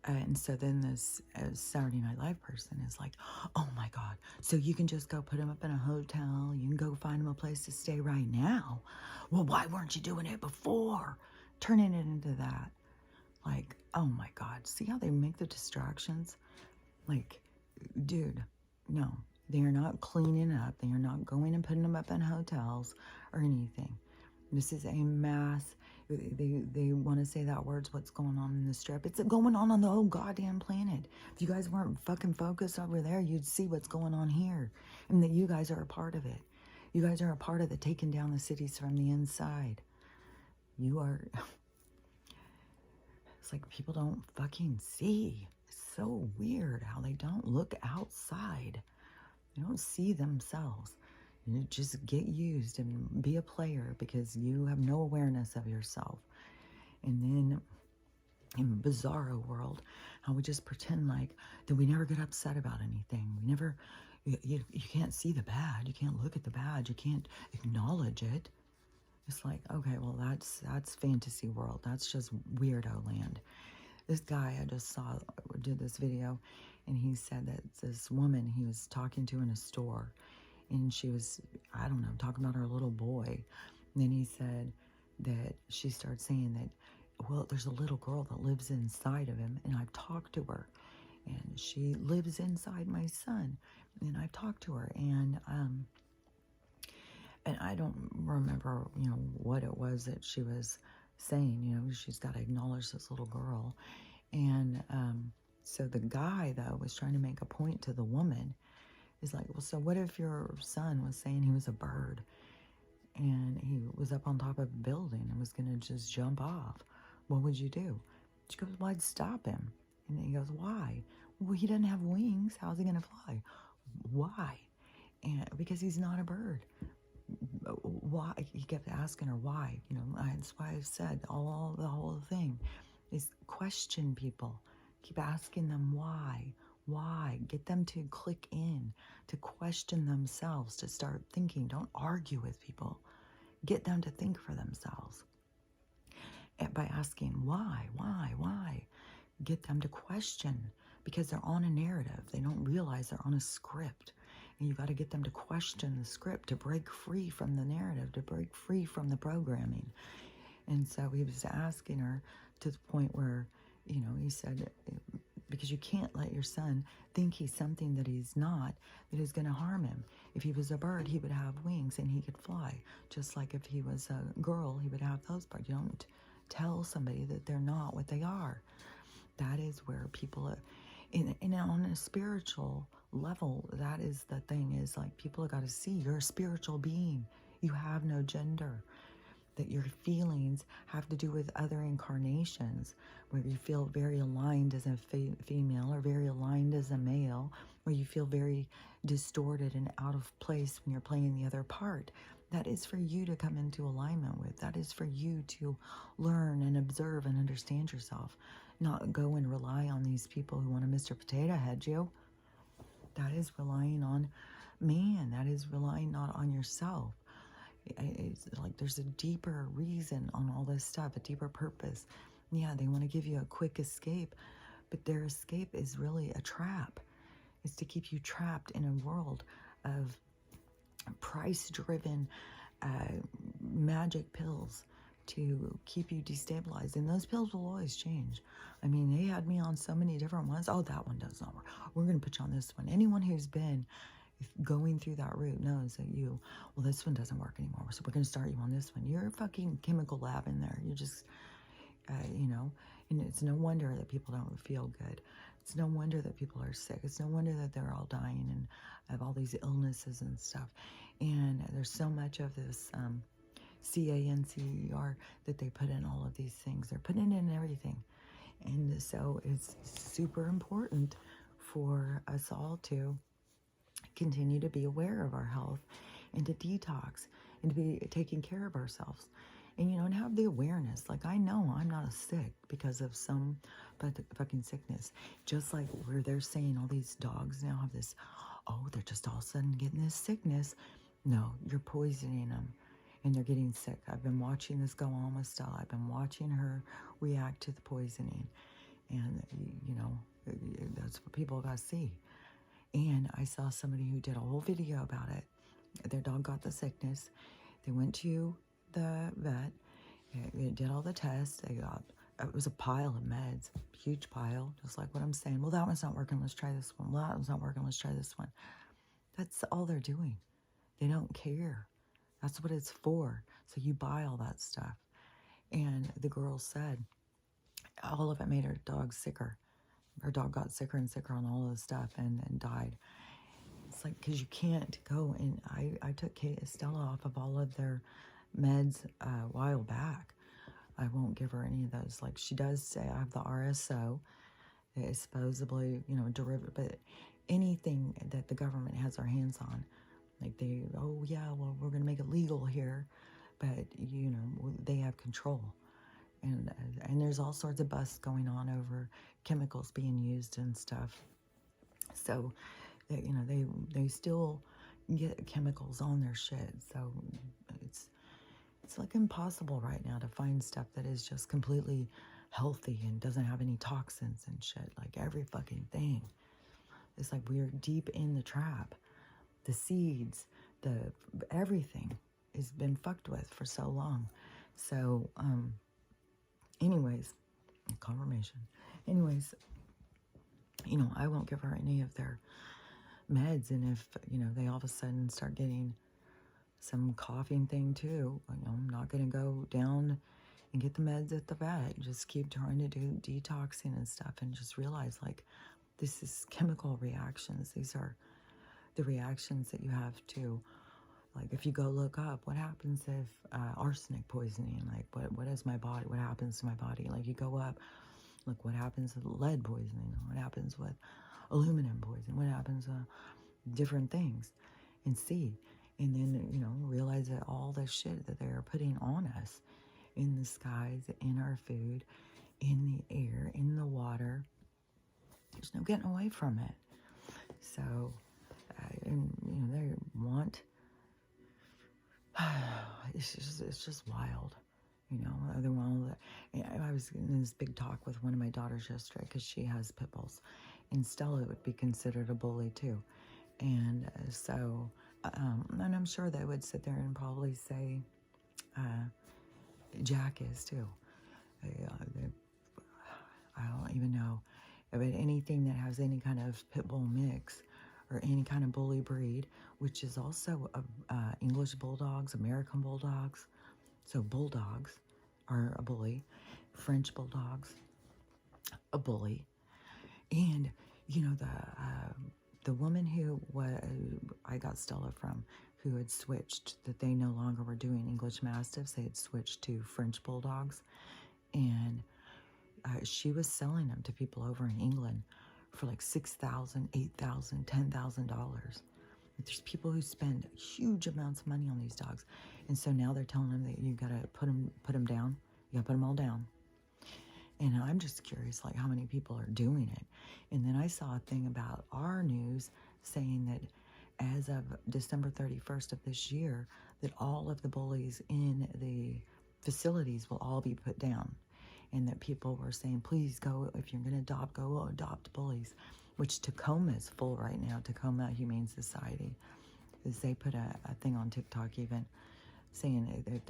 And so then this Saturday Night Live person is like, oh my God, so you can just go put him up in a hotel, you can go find him a place to stay right now. Well, why weren't you doing it before? Turning it into that. Like, oh my God, see how they make the distractions? Like, dude, no, They are not cleaning up. They are not going and putting them up in hotels or anything. This is a mass. They want to say that word's what's going on in the strip. It's going on the whole goddamn planet. If you guys weren't fucking focused over there, you'd see what's going on here. And that you guys are a part of it. You guys are a part of the taking down the cities from the inside. You are... It's like people don't fucking see. It's so weird how they don't look outside. They don't see themselves. You just get used and be a player because you have no awareness of yourself. And then in Bizarro world, how we just pretend like that we never get upset about anything. We never, you can't see the bad. You can't look at the bad. You can't acknowledge it. It's like, okay, well, that's fantasy world. That's just weirdo land. This guy I just saw did this video, and he said that this woman he was talking to in a store, and she was, I don't know, talking about her little boy. And then he said that she started saying that, well, there's a little girl that lives inside of him, and I've talked to her, and she lives inside my son, and I've talked to her, and I don't remember, what it was that she was saying. She's got to acknowledge this little girl. And so the guy, though, was trying to make a point to the woman. He's like, well, so what if your son was saying he was a bird and he was up on top of a building and was going to just jump off? What would you do? She goes, well, I'd stop him. And he goes, why? Well, he doesn't have wings. How's he going to fly? Why? And because he's not a bird. Why? He kept asking her why. That's why I said the whole thing is question people. Keep asking them why. Why? Get them to click in, to question themselves, to start thinking. Don't argue with people. Get them to think for themselves. And by asking why. Get them to question, because they're on a narrative. They don't realize they're on a script. And you got to get them to question the script, to break free from the narrative, to break free from the programming. And so he was asking her to the point where, he said, because you can't let your son think he's something that he's not, that is going to harm him. If he was a bird, he would have wings and he could fly. Just like if he was a girl, he would have those parts. You don't tell somebody that they're not what they are. That is where people, on a spiritual level, that is the thing, is like people have got to see you're a spiritual being. You have no gender. That your feelings have to do with other incarnations, where you feel very aligned as a female or very aligned as a male, where you feel very distorted and out of place when you're playing the other part. That is for you to come into alignment with. That is for you to learn and observe and understand yourself. Not go and rely on these people who want to Mr. Potato Head you. That is relying on man. That is relying not on yourself. It's like there's a deeper reason on all this stuff, a deeper purpose. Yeah, they want to give you a quick escape, but their escape is really a trap. It's to keep you trapped in a world of price-driven magic pills to keep you destabilized. And those pills will always change. I mean, they had me on so many different ones. Oh, that one does not work. We're going to put you on this one. Anyone who's been going through that route knows that well, this one doesn't work anymore, so we're going to start you on this one. You're a fucking chemical lab in there. You're just, and it's no wonder that people don't feel good. It's no wonder that people are sick. It's no wonder that they're all dying and have all these illnesses and stuff. And there's so much of this CANCER that they put in all of these things. They're putting in everything. And so it's super important for us all to continue to be aware of our health and to detox and to be taking care of ourselves. And have the awareness. Like, I know I'm not sick because of some fucking sickness. Just like where they're saying all these dogs now have this, they're just all of a sudden getting this sickness. No, you're poisoning them and they're getting sick. I've been watching this go on with Stella. I've been watching her react to the poisoning. And, that's what people got to see. And I saw somebody who did a whole video about it. Their dog got the sickness. They went to the vet. They did all the tests. It was a pile of meds, huge pile, just like what I'm saying. Well, that one's not working. Let's try this one. Well, that one's not working. Let's try this one. That's all they're doing. They don't care. That's what it's for. So you buy all that stuff. And the girl said all of it made her dog sicker. Her dog got sicker and sicker on all of the stuff and died. It's like, because you can't go, and I took Estella off of all of their meds a while back. I won't give her any of those. Like, she does say I have the RSO. It is supposedly, derivative, but anything that the government has their hands on, like oh yeah, well, we're going to make it legal here, but, they have control. And there's all sorts of busts going on over chemicals being used and stuff. So, they still get chemicals on their shit. So it's like impossible right now to find stuff that is just completely healthy and doesn't have any toxins and shit. Like every fucking thing. It's like we're deep in the trap. The seeds, everything has been fucked with for so long. So, anyways, confirmation. Anyways, I won't give her any of their meds. And if, they all of a sudden start getting some coughing thing too, I'm not going to go down and get the meds at the vet. Just keep trying to do detoxing and stuff and just realize, like, this is chemical reactions. These are the reactions that you have to, like, if you go look up, what happens if arsenic poisoning, like, what is my body, what happens to my body? Like, you go up, look, what happens with lead poisoning? What happens with aluminum poisoning? What happens with different things? And see, and then, realize that all the shit that they're putting on us, in the skies, in our food, in the air, in the water, there's no getting away from it. So, and, they want, it's just wild. They want all that. I was in this big talk with one of my daughters yesterday because she has pit bulls, and Stella would be considered a bully too. And so, and I'm sure they would sit there and probably say, Jack is too. I don't even know. But anything that has any kind of pit bull mix or any kind of bully breed, which is also English bulldogs, American bulldogs. So bulldogs are a bully. French bulldogs, a bully. And, the woman who I got Stella from, who had switched, that they no longer were doing English Mastiffs, they had switched to French Bulldogs, and she was selling them to people over in England for like $6,000, $8,000, $10,000. There's people who spend huge amounts of money on these dogs, and so now they're telling them that you gotta put them down. You gotta put them all down. And I'm just curious, like, how many people are doing it. And then I saw a thing about our news saying that as of December 31st of this year, that all of the bullies in the facilities will all be put down. And that people were saying, please go, if you're going to adopt, go adopt bullies. Which Tacoma is full right now. Tacoma Humane Society. Is they put a thing on TikTok even saying that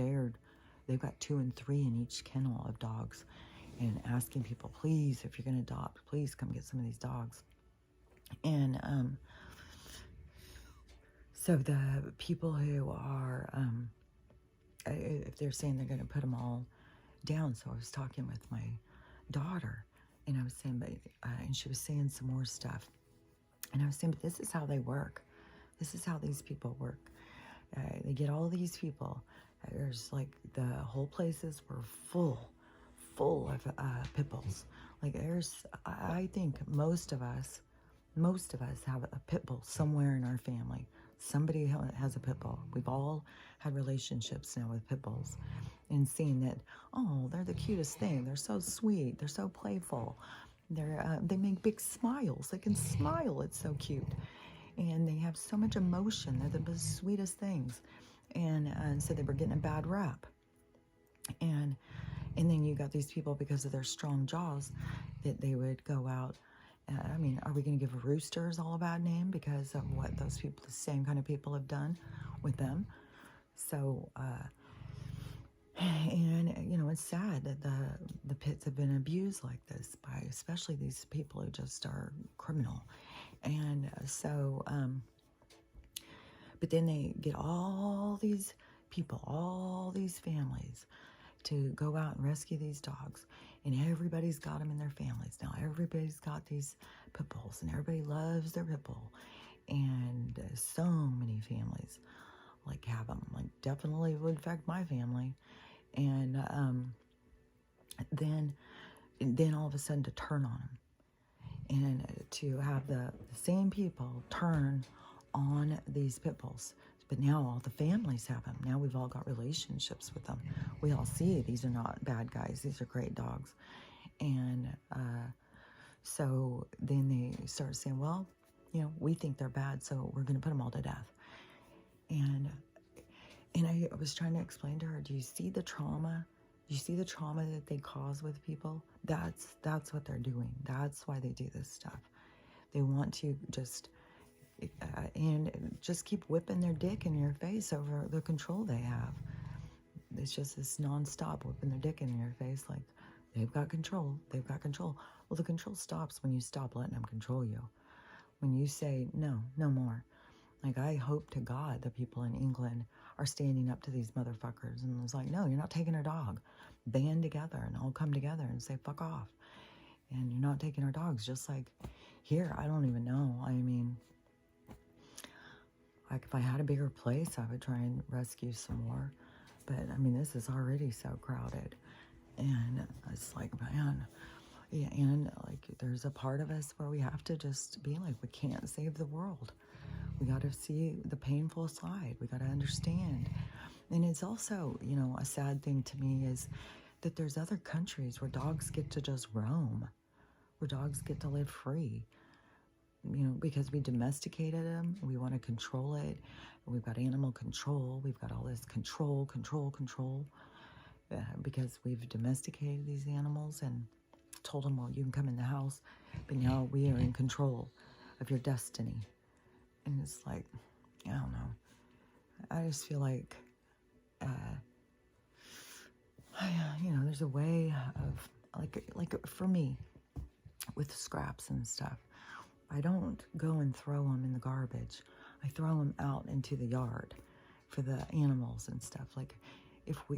they've got 2 and 3 in each kennel of dogs. And asking people, please, if you're going to adopt, please come get some of these dogs. And so the people who are, if they're saying they're going to put them all down, so I was talking with my daughter, and I was saying, but, and she was saying some more stuff. And I was saying, but this is how they work. This is how these people work. They get all these people. There's like the whole places were full of pit bulls. Like I think most of us have a pit bull somewhere in our family. Somebody has a pit bull. We've all had relationships now with pit bulls, and seeing that, oh, they're the cutest thing. They're so sweet. They're so playful. They make big smiles. They can smile. It's so cute, and they have so much emotion. They're the sweetest things, and so they were getting a bad rap, and then you got these people, because of their strong jaws, that they would go out. I mean, are we going to give roosters all a bad name because of what those people, the same kind of people, have done with them? So, and it's sad that the pits have been abused like this by especially these people who just are criminal. And so, But then they get all these people, all these families to go out and rescue these dogs. And everybody's got them in their families now. Everybody's got these pit bulls, and everybody loves their pit bull. And so many families like have them. Like definitely would affect my family. And then all of a sudden to turn on them, and to have the same people turn on these pit bulls. But now all the families have them. Now we've all got relationships with them. We all see these are not bad guys. These are great dogs. And so then they start saying, well, we think they're bad, so we're going to put them all to death. And I was trying to explain to her, do you see the trauma? Do you see the trauma that they cause with people? That's what they're doing. That's why they do this stuff. They want to just keep whipping their dick in your face over the control they have. It's just this nonstop whipping their dick in your face, like they've got control. They've got control. Well, the control stops when you stop letting them control you. When you say no more. Like, I hope to God the people in England are standing up to these motherfuckers and it's like, no, you're not taking our dog. Band together and all come together and say, fuck off. And you're not taking our dogs. Just like here, I don't even know. I mean, like if I had a bigger place, I would try and rescue some more. But I mean, this is already so crowded. And it's like, man, yeah, and like there's a part of us where we have to just be like, we can't save the world. We got to see the painful side. We got to understand. And it's also, a sad thing to me is that there's other countries where dogs get to just roam, where dogs get to live free, because we domesticated them. We want to control it. We've got animal control. We've got all this control, because we've domesticated these animals and told them, well, you can come in the house, but now we are in control of your destiny. And it's like, I don't know. I just feel like, there's a way of, like for me, with scraps and stuff, I don't go and throw them in the garbage. I throw them out into the yard for the animals and stuff. Like,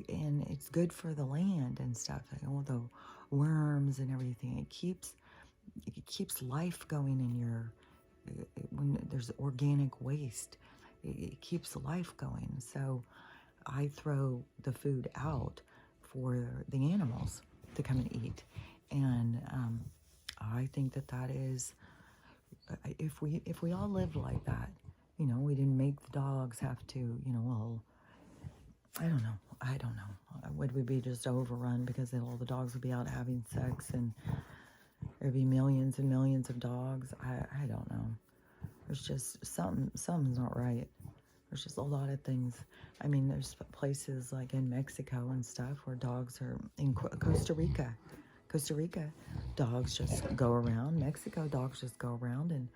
and it's good for the land and stuff. Like all the worms and everything. It keeps life going in your. When there's organic waste, it keeps life going. So I throw the food out for the animals to come and eat. And I think that is, if we all lived like that, we didn't make the dogs have to, well, I don't know. Would we be just overrun because all the dogs would be out having sex and there'd be millions and millions of dogs? I don't know. There's just something's not right. There's just a lot of things. I mean, there's places like in Mexico and stuff where dogs are in Costa Rica. Dogs just go around. Mexico, dogs just go around, and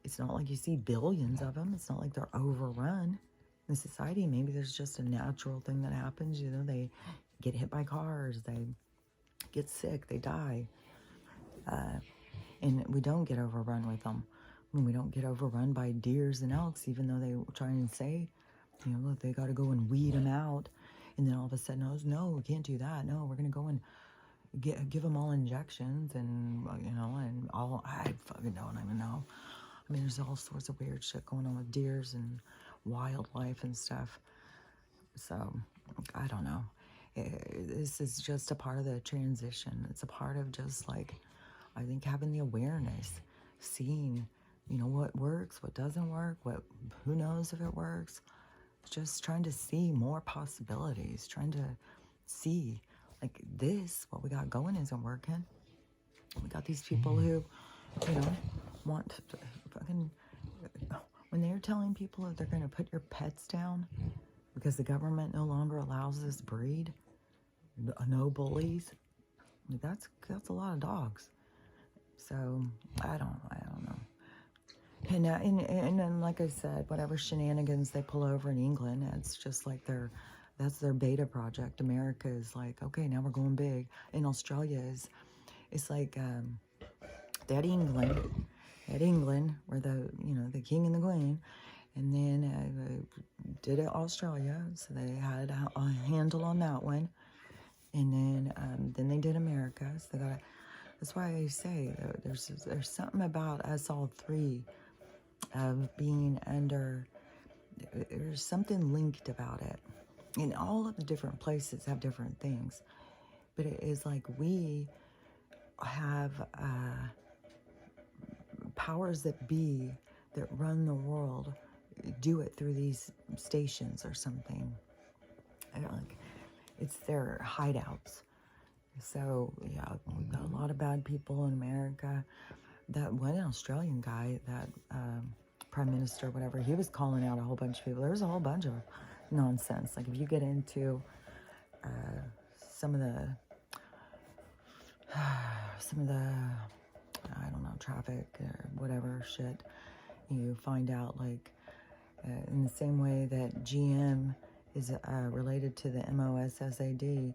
it's not like you see billions of them. It's not like they're overrun. In society, maybe there's just a natural thing that happens. They get hit by cars, they get sick, they die. And we don't get overrun with them. I mean, we don't get overrun by deers and elks, even though they try and say, they got to go and weed them out. And then all of a sudden, no, we can't do that. No, we're going to go and give them all injections and, and all. I fucking don't even know. I mean, there's all sorts of weird shit going on with deers and wildlife and stuff. So, I don't know. This is just a part of the transition. It's a part of just like, I think having the awareness, seeing, what works, what doesn't work, who knows if it works. Just trying to see more possibilities, trying to see like what we got going isn't working. We got these people who, want to fucking, when they're telling people that they're going to put your pets down because the government no longer allows this breed, no bullies, that's a lot of dogs. So I don't know. And then, like I said, whatever shenanigans they pull over in England, it's just like that's their beta project. America is like, okay, now we're going big. In Australia it's like that England, where the the king and the queen, And then did it Australia, so they had a handle on that one. And then they did America, so they got. That's why I say there's something about us all three of being under. There's something linked about it, and all of the different places have different things, but it is like we have powers that be that run the world, do it through these stations or something. I don't like. It's their hideouts. So yeah, we've got a lot of bad people in America. That one Australian guy, that prime minister, whatever, he was calling out a whole bunch of people. There was a whole bunch of nonsense. Like if you get into some of the, I don't know, traffic or whatever shit, you find out like in the same way that GM is related to the MOSSAD,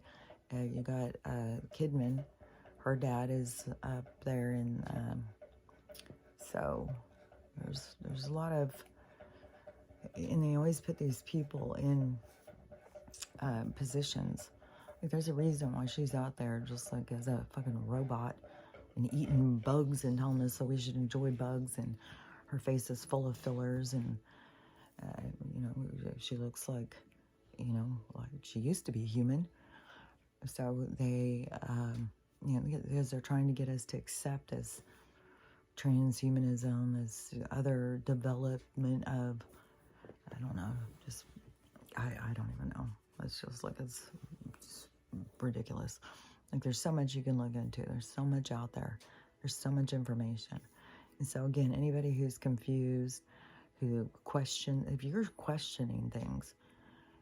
you got Kidman. Her dad is up there, and so there's a lot of, and they always put these people in positions. Like there's a reason why she's out there just like as a fucking robot and eating bugs and telling us that we should enjoy bugs, and her face is full of fillers, and she looks like, like she used to be human. So they, because they're trying to get us to accept as transhumanism, as other development of, I don't know, just, I don't even know. It's just like, it's ridiculous. Like there's so much you can look into. There's so much out there. There's so much information. And so again, anybody who's confused, who if you're questioning things,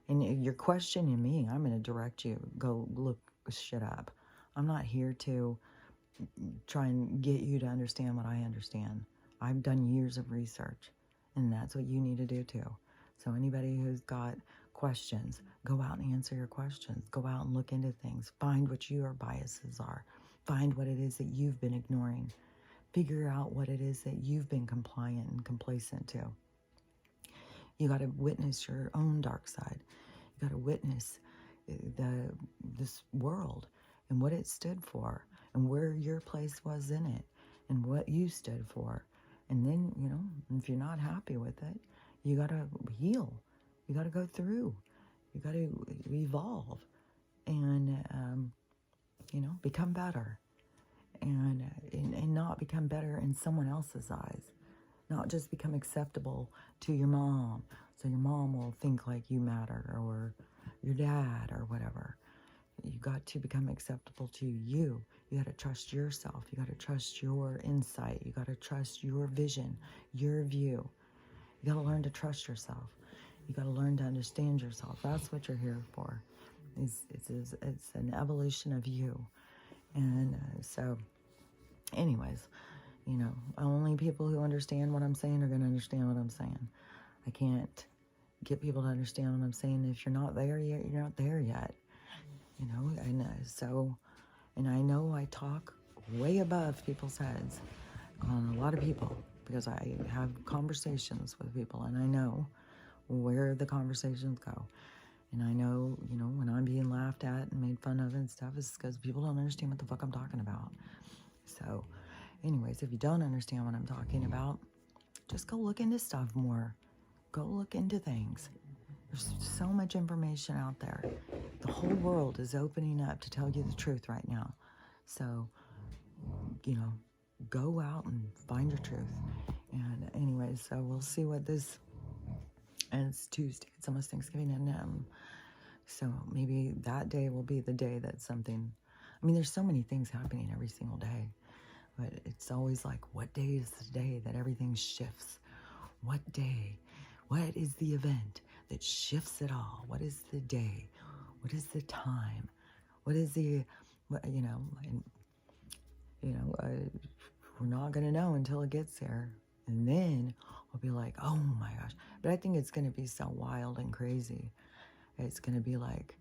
and you're questioning me, I'm going to direct you, go look shit up. I'm not here to try and get you to understand what I understand. I've done years of research, and that's what you need to do too. So anybody who's got questions, go out and answer your questions. Go out and look into things. Find what your biases are. Find what it is that you've been ignoring. Figure out what it is that you've been compliant and complacent to. You got to witness your own dark side. You got to witness this world and what it stood for, and where your place was in it, and what you stood for. And then, if you're not happy with it, you got to heal. You got to go through. You got to evolve and, become better. And not become better in someone else's eyes. Not just become acceptable to your mom, so your mom will think like you matter, or your dad, or whatever. You got to become acceptable to you. You got to trust yourself. You got to trust your insight. You got to trust your vision, your view. You got to learn to trust yourself. You got to learn to understand yourself. That's what you're here for. It's an evolution of you. And so, anyways, only people who understand what I'm saying are going to understand what I'm saying. I can't get people to understand what I'm saying. If you're not there yet, you're not there yet. And I know I talk way above people's heads on a lot of people, because I have conversations with people, and I know where the conversations go. And I know, when I'm being laughed at and made fun of and stuff, it's because people don't understand what the fuck I'm talking about. So, anyways, if you don't understand what I'm talking about, just go look into stuff more. Go look into things. There's so much information out there. The whole world is opening up to tell you the truth right now. So, go out and find your truth. And anyways, so we'll see what this, and it's Tuesday. It's almost Thanksgiving, and so maybe that day will be the day that something, there's so many things happening every single day. But it's always like, what day is the day that everything shifts? What day? What is the event that shifts it all? What is the day? What is the time? What is the, we're not going to know until it gets there. And then we'll be like, oh my gosh. But I think it's going to be so wild and crazy. It's going to be like,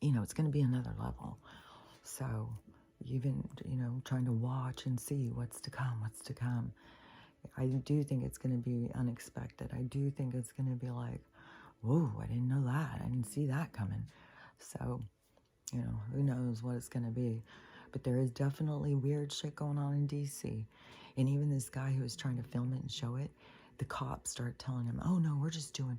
it's going to be another level. So even, trying to watch and see what's to come. I do think it's going to be unexpected. I do think it's going to be like, whoa, I didn't know that. I didn't see that coming. So, who knows what it's going to be. But there is definitely weird shit going on in DC. And even this guy who was trying to film it and show it, the cops start telling him, oh no, we're just doing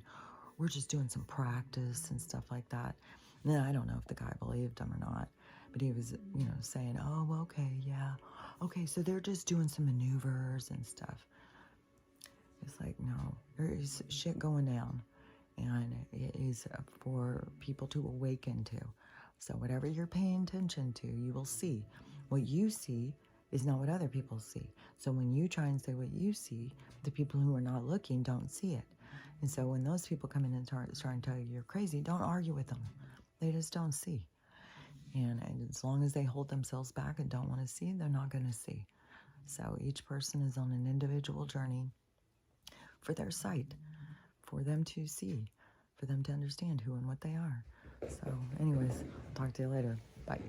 some practice and stuff like that. And then I don't know if the guy believed him or not. But he was, saying, oh, okay, yeah. Okay, so they're just doing some maneuvers and stuff. It's like, no, there is shit going down. And it is for people to awaken to. So whatever you're paying attention to, you will see. What you see is not what other people see. So when you try and say what you see, the people who are not looking don't see it. And so when those people come in and try and tell you you're crazy, don't argue with them. They just don't see. And as long as they hold themselves back and don't want to see, they're not going to see. So each person is on an individual journey for their sight, for them to see, for them to understand who and what they are. So anyways, talk to you later. Bye.